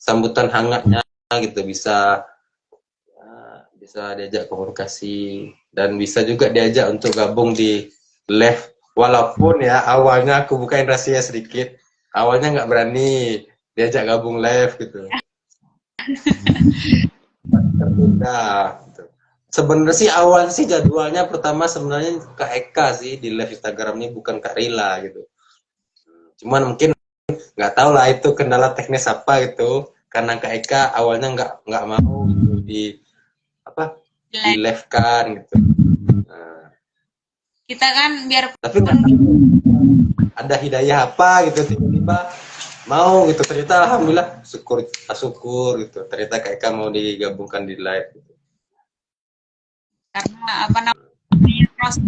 Sambutan hangatnya gitu, bisa diajak komunikasi dan bisa juga diajak untuk gabung di live. Walaupun ya awalnya aku bukain rahasia sedikit, awalnya nggak berani diajak gabung live gitu. Tertunda gitu. Sebenarnya sih awal sih jadwalnya pertama sebenarnya Kak Eka sih di live Instagram ini, bukan Kak Rila gitu. Cuman mungkin nggak tahu lah itu kendala teknis apa gitu, karena Kak Eka awalnya nggak mau gitu di live kan gitu. Nah, Kita kan biar tapi nggak tahu ada hidayah apa gitu tiba-tiba mau gitu, ternyata alhamdulillah syukur gitu, ternyata Kak Eka mau digabungkan di live gitu. karena apa namanya proses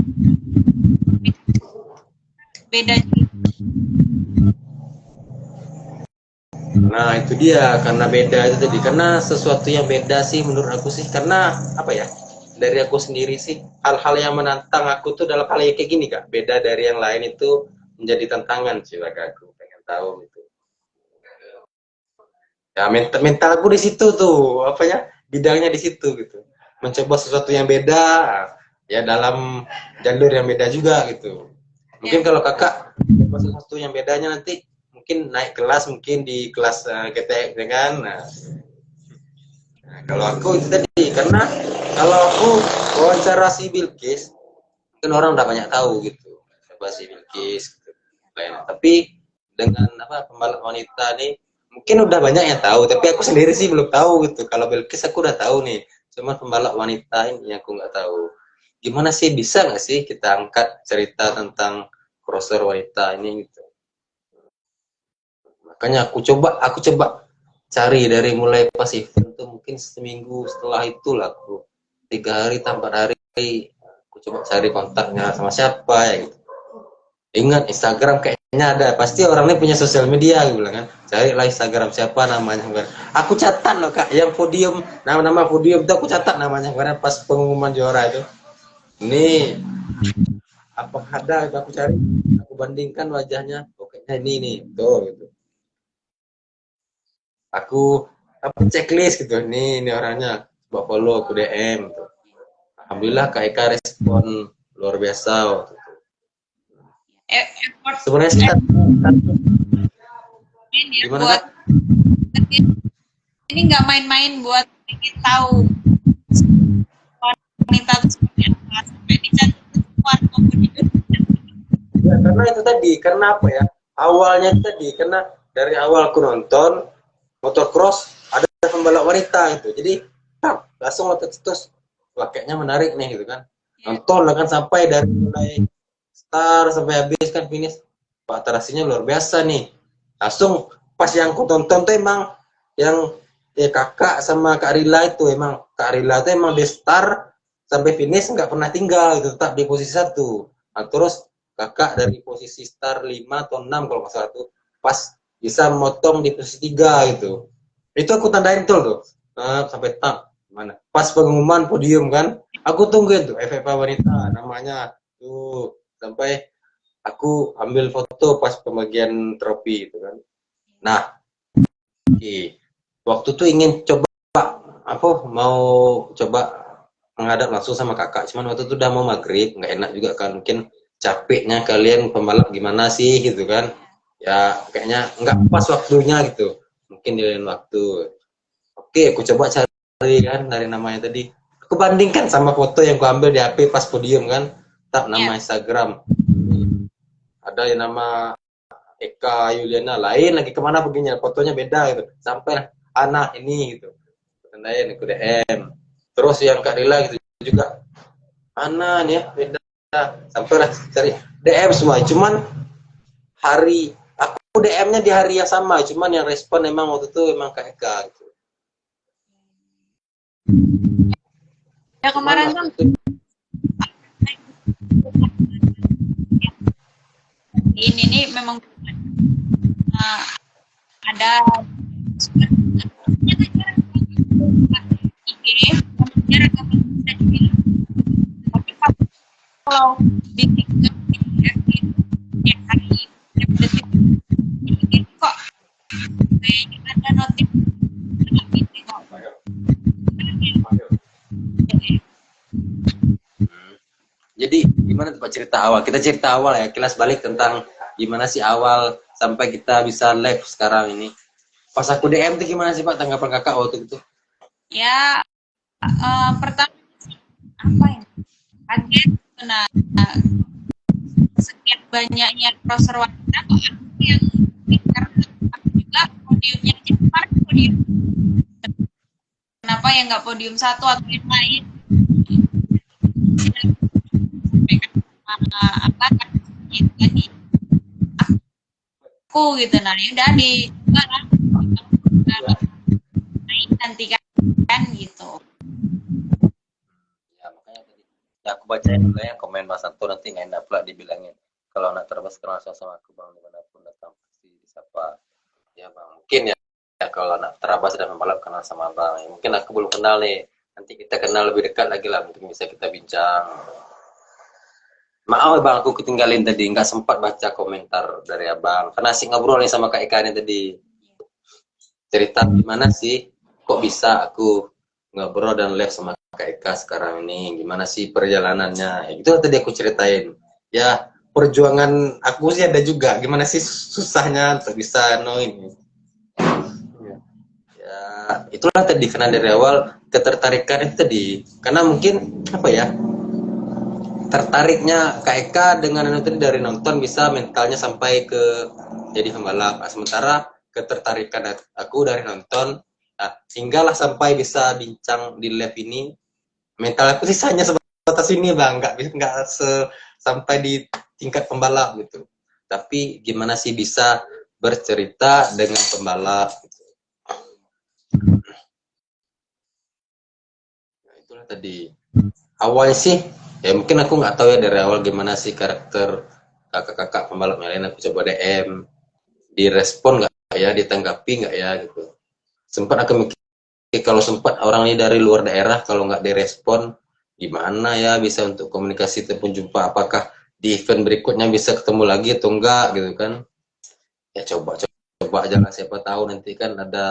beda juga. Nah itu dia, karena beda itu tadi, karena sesuatu yang beda sih menurut aku sih, karena apa ya, dari aku sendiri sih hal-hal yang menantang aku tuh dalam hal yang kayak gini Kak, beda dari yang lain itu menjadi tantangan sih bagi aku, pengen tahu gitu ya, mental aku di situ tuh, apa ya, bidangnya di situ gitu, mencoba sesuatu yang beda ya dalam jalur yang beda juga gitu. Mungkin kalau kakak mencoba sesuatu yang bedanya nanti mungkin naik kelas, mungkin di kelas GTX kan. Nah, kalau aku itu tadi, karena kalau aku wawancara si Bilkis kan orang udah banyak tahu gitu, coba si Bilkis gitu. Tapi dengan apa pembalap wanita nih mungkin udah banyak yang tahu, tapi aku sendiri sih belum tahu gitu. Kalau Bilkis aku udah tahu nih, cuma pembalap wanita ini yang aku nggak tahu. Gimana sih, bisa nggak sih kita angkat cerita tentang crosser wanita ini gitu? Makanya aku coba cari dari mulai pas event tuh, mungkin seminggu setelah itulah aku 3 hari 4 hari aku coba cari kontaknya sama siapa ya gitu. Ingat Instagram kayaknya ada, pasti orang ini punya sosial media gitu bilang kan. Carilah Instagram siapa namanya. Aku catat loh Kak, yang podium, nama-nama podium itu aku catat namanya karena pas pengumuman juara itu. Ini apa ada, aku cari, aku bandingkan wajahnya, pokoknya ini nih, tuh gitu. Aku checklist gitu, ini orangnya, coba follow, aku DM gitu. Alhamdulillah Kak Eka respon luar biasa waktu itu. Effort Sebenarnya sih ini gimana buat Kak? ini nggak main-main buat bikin tahu wanita itu seperti apa sampai dicantum semua kemudian. Ya, karena itu tadi, karena apa ya, awalnya itu tadi, karena dari awal aku nonton motocross ada pembalap wanita gitu, jadi langsung otomatis wah kayaknya menarik nih gitu kan. Nonton lah kan sampai dari mulai start sampai habis kan finish. Wah, atraksinya luar biasa nih. Langsung pas yang aku tonton tuh emang yang kakak sama Kak Rila itu emang Kak Rila itu emang di start sampai finish nggak pernah tinggal gitu, tetap di posisi 1. Nah, terus kakak dari posisi start 5 atau 6 kalau nggak salah tuh pas bisa motong di posisi 3 gitu. Itu aku tandain tuh sampai tak mana. Pas pengumuman podium kan, aku tungguin tuh FFA wanita namanya tuh sampai aku ambil foto pas pembagian trofi itu kan. Nah, waktu tuh ingin coba mau coba menghadap langsung sama kakak, cuman waktu itu udah mau maghrib, nggak enak juga kan, mungkin capeknya kalian pembalap gimana sih gitu kan, ya kayaknya nggak pas waktunya gitu, mungkin di lain waktu. Oke, aku coba cari kan dari namanya tadi, aku bandingkan sama foto yang aku ambil di HP pas podium kan, tak nama Instagram, ada yang nama Eka Yuliana, lain lagi kemana perginya, fotonya beda gitu, sampai anak ini gitu, tandain aku DM. Terus yang Kak Rila gitu juga, Ana nih ya beda, sampai lah cari DM semua, cuman hari aku DM-nya di hari yang sama, cuman yang respon emang waktu itu emang Kak Eka gitu. Ya kemarin tuh ini nih memang ada tapi kalau di TikTok tiap hari tiap detik kok kayaknya ada notif Jadi gimana tuh Pak cerita awal? Kita cerita awal ya, kilas balik tentang gimana sih awal sampai kita bisa live sekarang ini. Pas aku DM tuh gimana sih Pak tanggapan kakak waktu itu? ya pertama apa ya kaget, nah sekian banyaknya crosser wanita kok aku yang karena aku juga podiumnya aja kemarin podium, kenapa ya nggak podium 1 atau yang lain, apa kan tadi aku gitu, nah ya udah di nanti kan gitu. Ya makanya tadi ya aku bacain dulu ya komen Mas Santo, nanti nggak enak pula dibilangin kalau anak terbang langsung sama aku Bang, dimanapun datang pasti disapa ya Bang. Mungkin ya kalau anak terabas sudah membalap kenal sama Bang ya, mungkin aku belum kenal nih, nanti kita kenal lebih dekat lagi lah, mungkin bisa kita bincang. Maaf Bang, aku ketinggalin tadi, nggak sempat baca komentar dari Abang karena asik ngobrol nih sama Kak Ika nih tadi, cerita gimana sih kok bisa aku ngobrol dan live sama Kak Eka sekarang ini, gimana sih perjalanannya ya, itu tadi aku ceritain ya, perjuangan aku sih ada juga, gimana sih susahnya untuk bisa ini ya, itulah tadi karena dari awal ketertarikan itu tadi, karena mungkin apa ya, tertariknya Kak Eka dengan itu dari nonton bisa mentalnya sampai ke jadi pembalap. Nah, sementara ketertarikan aku dari nonton, nah, hinggalah sampai bisa bincang di live ini, mental aku sisanya sebatas ini Bang, nggak sampai di tingkat pembalap gitu. Tapi gimana sih bisa bercerita dengan pembalap gitu. Nah, itulah tadi awalnya sih ya, mungkin aku nggak tahu ya dari awal gimana sih karakter kakak-kakak pembalap yang lain, aku coba DM, direspon nggak ya, ditanggapi nggak ya gitu. Sempat aku mikir kalau sempat orang ini dari luar daerah, kalau nggak direspon gimana ya bisa untuk komunikasi ataupun jumpa, apakah di event berikutnya bisa ketemu lagi atau enggak gitu kan. Ya coba aja lah, siapa tahu nanti kan ada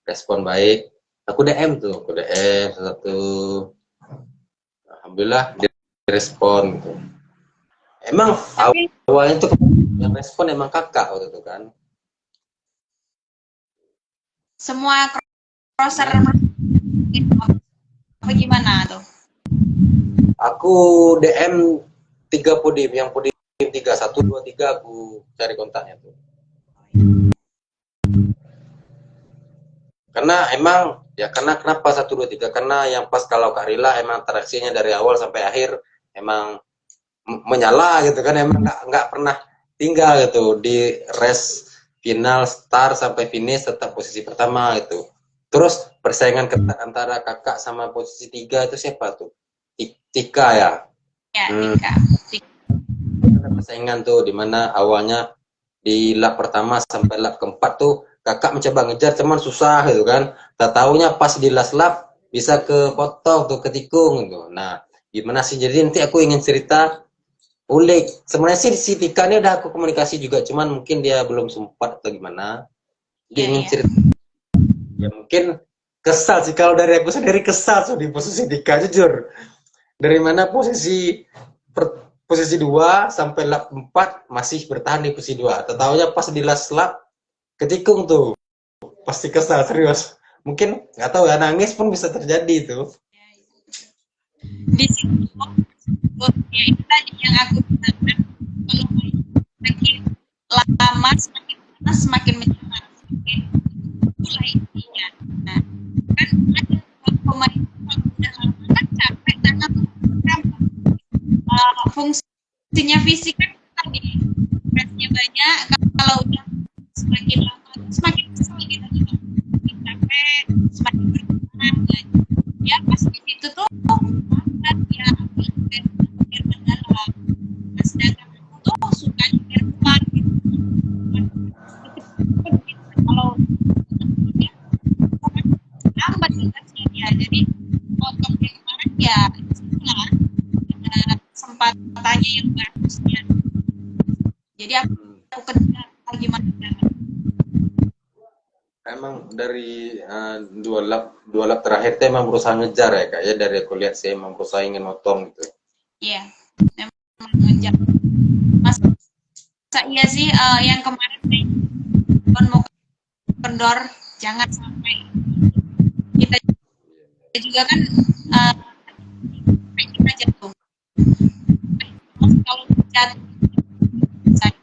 respon baik. Aku DM tuh, aku DM satu, alhamdulillah direspon gitu. Emang awalnya tuh yang respon emang kakak waktu itu kan. Semua crosser apa gimana tuh? Aku DM 3 podium, yang podium 3, 1, 2, 3 aku cari kontaknya tuh. Karena emang ya karena kenapa 1, 2, 3 karena yang pas kalau Kak Rila emang interaksinya dari awal sampai akhir emang menyala gitu kan, emang nggak pernah tinggal gitu di race final start sampai finish tetap posisi pertama gitu. Terus persaingan ketat antara kakak sama posisi 3 itu siapa tuh? Tika ya. Ya, Hmm, Tika. ada persaingan tuh dimana awalnya di lap pertama sampai lap keempat tuh kakak mencoba ngejar cuman susah gitu kan. Tak taunya pas di last lap bisa ke potong tuh, ke tikung gitu. Nah, gimana sih? Jadi nanti aku ingin cerita ulik. Sebenarnya sih si Tika ini udah aku komunikasi juga, cuman mungkin dia belum sempat atau gimana. Dia Iya, ingin iya. cerita. Ya mungkin kesal sih kalau dari aku sendiri, kesal tuh di posisi Tika jujur. Dari mana posisi 2 sampai lap 4 masih bertahan di posisi 2. Tahunya pas di last lap ketikung tuh. Pasti kesal serius. Mungkin nggak tahu ya, nangis pun bisa terjadi itu. Di situ, ya itu tadi yang aku bilang kan, kalau makin lama semakin panas semakin menyala, semakin mulai intinya. Nah, kan ada pemain kalau udah lama kan capek karena fungsinya fisik kan tadi stresnya banyak. Kalau udah semakin lama semakin kesel gitu, semakin capek, semakin berkurang. Ya pas di situ tuh kan ya air mendalam. Nah, sedangkan aku tuh suka air keluar gitu. Kalau ya, lambat sih ya. Jadi potong yang kemarin ya disitulah ada kesempatannya yang bagusnya. Jadi aku kejar gimana cara. Emang dari dua lap terakhir tuh emang berusaha ngejar ya kak ya, dari aku lihat sih emang berusaha ingin motong gitu. Iya, memang ngejar. Masa iya sih yang kemarin kan mau kendor, jangan sampai kita juga kan uh, kita jatuh. Kalau jatuh saya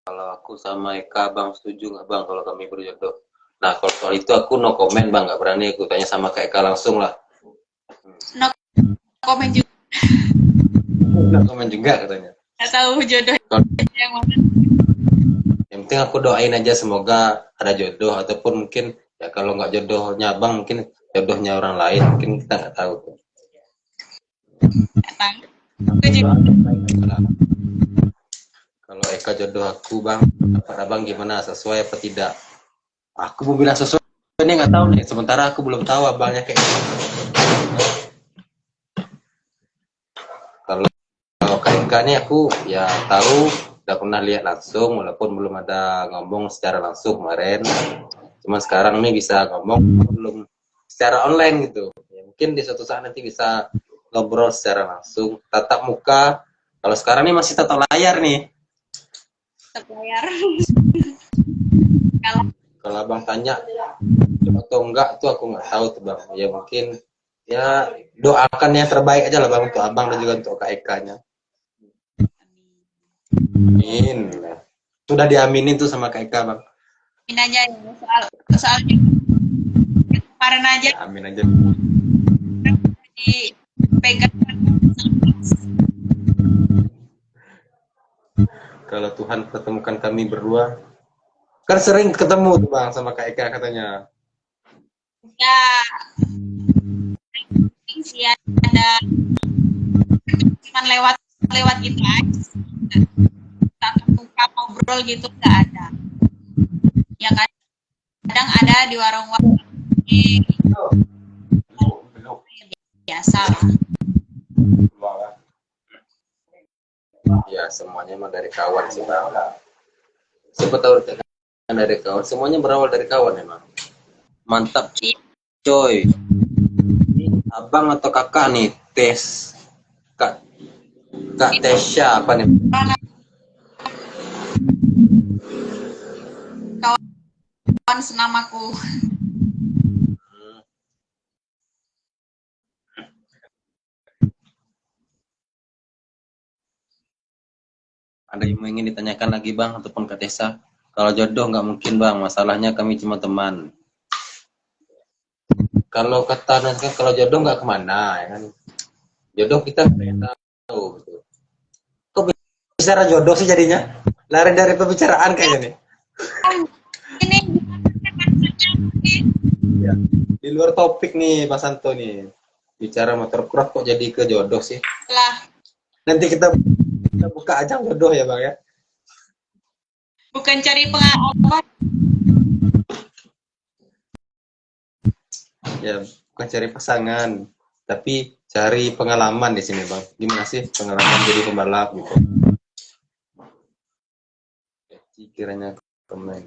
Kalau aku sama Eka bang setuju nggak bang kalau kami berjodoh? Nah kalau soal itu aku no comment bang, nggak berani aku tanya sama Kak Eka langsung lah. no komen juga, No comment juga katanya. nggak tahu jodoh Kalau yang mana. yang penting aku doain aja semoga ada jodoh, ataupun mungkin ya kalau nggak jodohnya bang mungkin jodohnya orang lain, mungkin kita nggak tahu tuh. Nggak tahu. Aku juga Kalau Eka jodoh aku bang, dapat abang gimana, sesuai apa tidak? Aku mau bilang sesuai ini nggak tahu nih, sementara aku belum tahu abangnya kayak gimana. Kalau Kak Eka nih aku ya tahu, udah pernah lihat langsung walaupun belum ada ngomong secara langsung kemarin. Cuma sekarang nih bisa ngomong belum secara online gitu. Ya, mungkin di suatu saat nanti bisa ngobrol secara langsung, tatap muka. Kalau sekarang nih masih tatap layar nih. terbayar. Kalau Kalau abang tanya atau enggak tuh aku nggak tahu tuh bang. Ya mungkin ya doakan yang terbaik aja lah bang untuk abang dan juga untuk Kak Eka-nya. Amin. Sudah diaminin tuh sama Kak Eka bang. ini aja ya, soal soal kemarin aja Ya, amin aja. dipegang Kalau Tuhan pertemukan kami berdua, kan sering ketemu tuh bang sama Kak Eka katanya. ya sih ada cuman lewat lewat gitu aja, tatap muka ngobrol gitu nggak ada. Ya kadang ada di warung-warung biasa lah. Ya semuanya emang dari kawan sih bang. Siapa tahu dari kawan, semuanya berawal dari kawan emang. Mantap coy. Abang atau kakak nih tes kak Kak Tesya apa nih? Kawan senamaku. Ada yang ingin ditanyakan lagi Bang ataupun Kak Tessa? Kalau jodoh nggak mungkin Bang, masalahnya kami cuma teman. Kalau kata Nas kan kalau jodoh nggak kemana ya kan? Jodoh kita nggak tahu. Gitu. Kok bicara jodoh sih jadinya? Lari dari pembicaraan kayaknya nih. Ini Ya. Di luar topik nih Pak Santo nih. Bicara motor cross kok jadi ke jodoh sih? lah, Nanti kita buka ajang jodoh ya Bang ya. bukan cari pengalaman. Ya, bukan cari pasangan, tapi cari pengalaman di sini Bang. Gimana sih pengalaman jadi pembalap gitu? Kiranya komen.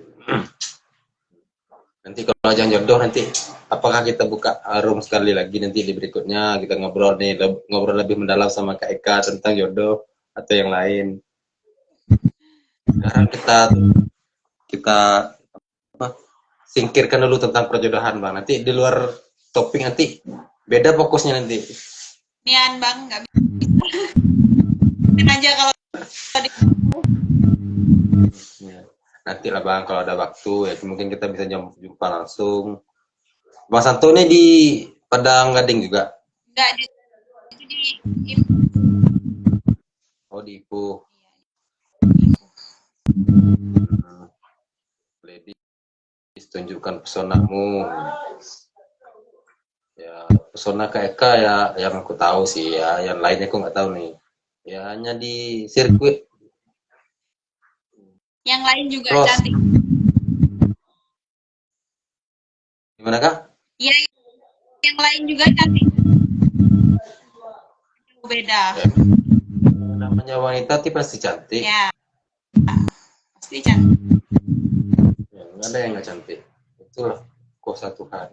Nanti kalau ajang jodoh nanti apakah kita buka room sekali lagi nanti di berikutnya kita ngobrol nih ngobrol lebih mendalam sama Kak Eka tentang jodoh atau yang lain. Sekarang kita apa, singkirkan dulu tentang perjodohan Bang. Nanti di luar topik nanti beda fokusnya nanti. Nian Bang, nggak bisa. Mungkin aja kalau di Ya. Nanti lah Bang kalau ada waktu ya mungkin kita bisa jumpa langsung. Bang Santo ini di Padang Gading juga. nggak di Oh di Ipoh. Boleh ditunjukkan pesonamu. Ya pesona Kak Eka ya yang aku tahu sih ya, yang lainnya aku nggak tahu nih. Ya hanya di sirkuit yang lain juga cross. cantik. Gimana Kak? Ya, yang lain juga cantik. Beda. Ya, namanya wanita tipe pasti cantik. Ya, pasti cantik. Ya, nggak ada yang nggak cantik. Itulah kuasa Tuhan.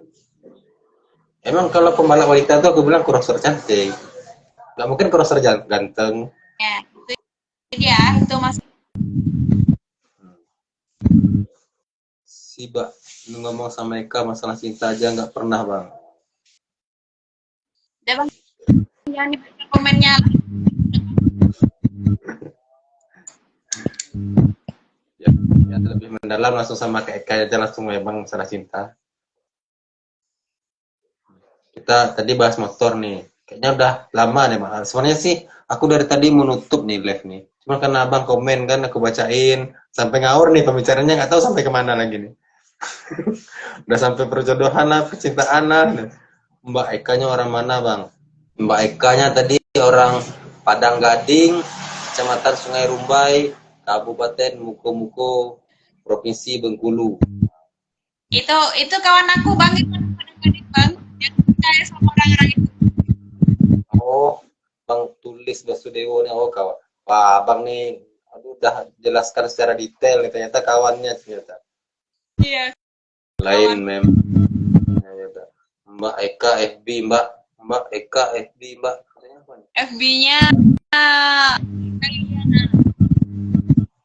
Emang kalau pembalap wanita tuh aku bilang crosser cantik. Nggak mungkin crosser ganteng. Ya, itu dia, itu mas. Si Mbak ngomong sama Eka masalah cinta aja nggak pernah Bang. Udah Bang, jangan dibaca komennya. Ya, lebih mendalam langsung sama Kak Eka aja langsung memang masalah cinta. Kita tadi bahas motor nih. Kayaknya udah lama nih Bang. Sebenarnya sih aku dari tadi menutup nih live nih. Cuma karena Abang komen kan aku bacain sampai ngawur nih pembicaranya nggak tahu sampai kemana lagi nih. Udah sampai perjodohan lah, percintaan lah. Mbak Ekanya orang mana Bang? Mbak Ekanya tadi orang Padang Gading, Kecamatan Sungai Rumbai, Kabupaten Muko-Muko, Provinsi Bengkulu. Itu kawan aku Bang, itu kadang-kadang Bang, yang percaya sama orang-orang itu. Oh, Bang Tulis Basudewo nih, oh kawan. Wah, Bang nih, aduh udah jelaskan secara detail nih, ternyata kawannya ternyata. Iya. Lain mem. Ya, udah. Mbak Eka FB, Mbak Eka FB, Mbak. FB-nya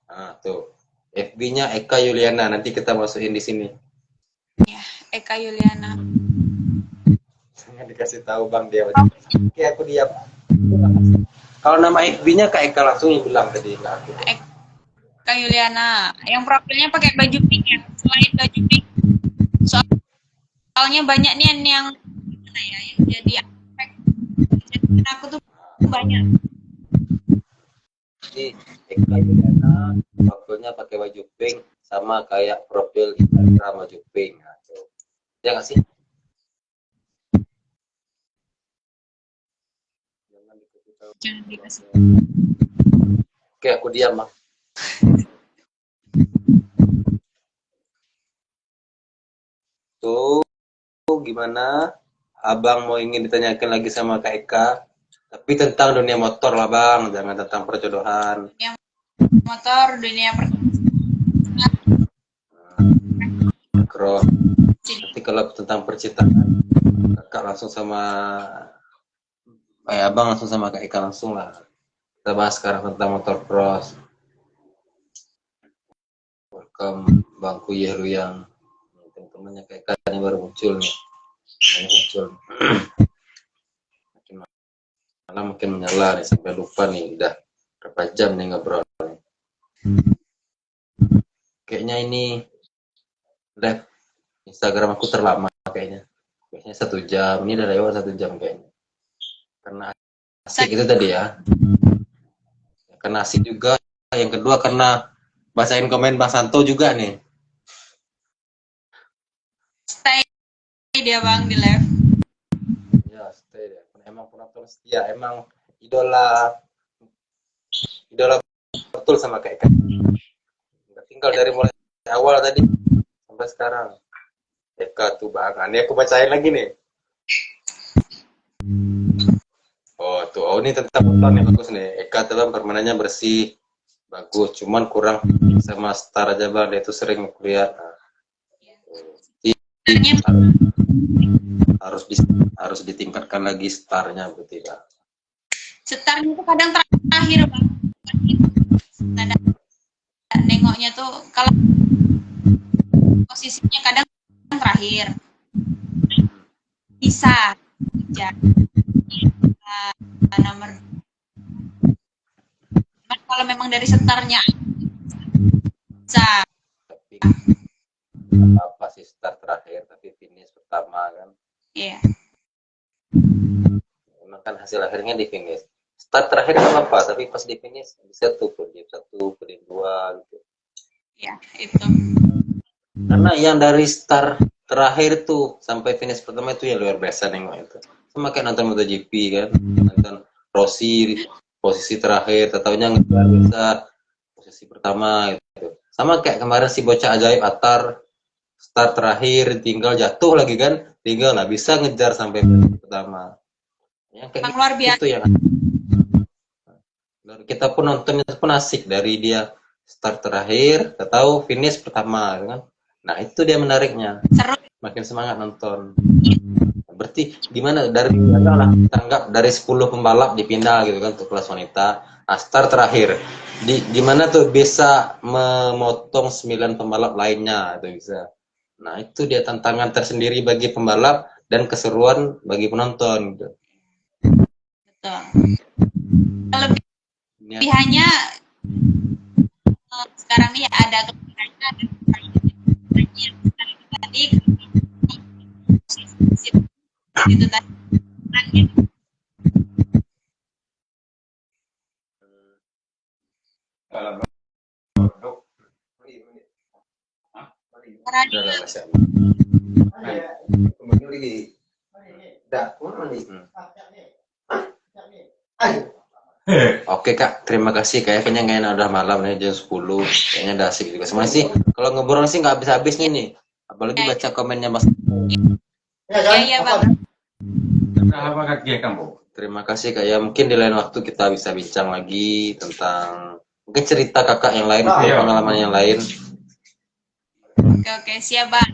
Nah, tuh. FB-nya Eka Yuliana, nanti kita masukin di sini. ya, Eka Yuliana. Jangan dikasih tahu Bang dia. Oke, aku diam. Kalau nama FB-nya Kak Eka langsung yang bilang tadi ke aku. Eka Yuliana, yang profilnya pakai baju pink ya, selain baju pink. Soalnya banyak nih yang gimana ya, yang jadi aspek. Jadi aku tuh banyak. Jadi Eka Yuliana profilnya pakai baju pink sama kayak profil Instagram baju pink. Nah, tuh. Ya nggak sih? Jangan dikasih. Oke, aku diam, Bang. Tuh, gimana? Abang mau ingin ditanyakan lagi sama Kak Eka, tapi tentang dunia motor lah, Bang. Jangan tentang perjodohan. Dunia motor, dunia Cross. Nanti kalau tentang percintaan, Kakak langsung sama Abang langsung sama Kak Eka langsung lah. Kita bahas sekarang tentang motor cross. Welcome Bang Kuyeh Luyang. Teman-temannya Kak Eka ini baru muncul nih. Ini muncul. Makin malam makin menyala nih sampai lupa nih udah berapa jam nih ngobrol. Kayaknya ini live Instagram aku terlama kayaknya. Biasanya 1 jam, ini udah lewat 1 jam kayaknya. Karena asik itu tadi ya. Karena asik juga. Yang kedua karena bacain komen Bang Santo juga nih. Stay dia Bang di live. Ya, stay deh. Emang penonton setia, emang idola betul sama kayak tinggal dari mulai awal tadi sampai sekarang. Eka tuh Bang. Ini aku bacain lagi nih. Oh tuh, oh ini tentang motor nih bagus nih. Eka tuh Bang permainannya bersih, bagus. Cuman kurang sama Star aja Bang. Dia itu sering kuliah. Harus ditingkatkan lagi Starnya berarti Bang. Starnya itu kadang terakhir Bang. Nengoknya tuh kalau posisinya kadang terakhir bisa ya nomor kalau memang dari setarnya bisa Tapi apa sih start terakhir tapi finish pertama kan? iya Memang kan hasil akhirnya di finish. Start terakhir nggak apa-apa, tapi pas di finish bisa tuh podium 1, podium 2 gitu. ya itu. Karena yang dari start terakhir tuh sampai finish pertama itu ya luar biasa nengok itu. Sama kayak nonton MotoGP kan, nonton Rossi posisi terakhir, tataunya ngejar bisa posisi pertama gitu. Sama kayak kemarin si bocah ajaib Atar start terakhir tinggal jatuh lagi kan, tinggal nggak bisa ngejar sampai finish pertama. Yang kayak luar biasa gitu yang kita pun nonton itu pun asik dari dia start terakhir, tahu finish pertama kan. Nah itu dia menariknya, seru makin semangat nonton. Berarti gimana dari lah tanggap dari 10 pembalap dipindah gitu kan untuk kelas wanita. Nah, start terakhir gimana tuh bisa memotong 9 pembalap lainnya itu bisa. Nah itu dia tantangan tersendiri bagi pembalap dan keseruan bagi penonton gitu. betul. Kelebihannya sekarang ini ada kelebihannya tadi itu tadi Oke Kak, terima kasih. Kayaknya kayaknya udah malam nih jam 10. Kayaknya udah asik juga. Semuanya sih kalau ngobrol sih nggak habis-habis nih. Apalagi baca komennya Mas. iya Bang. Terima kasih Kak. Ya mungkin di lain waktu kita bisa bincang lagi tentang mungkin cerita Kakak yang lain, pengalaman yang lain. Oke, siap Bang.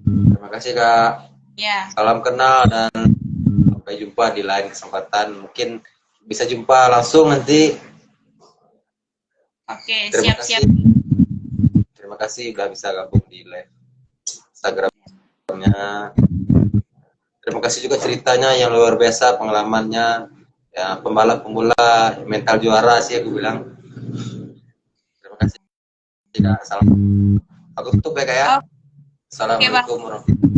Terima kasih Kak. Ya. Salam kenal dan sampai jumpa di lain kesempatan. Mungkin bisa jumpa langsung nanti. Oke, siap-siap. Terima kasih udah bisa gabung di live Instagramnya. Terima kasih juga ceritanya yang luar biasa, pengalamannya. Ya, pembalap pemula, mental juara sih aku bilang. Terima kasih. Salam. Aku tutup ya Kak ya. Assalamualaikum warahmatullahi wabarakatuh.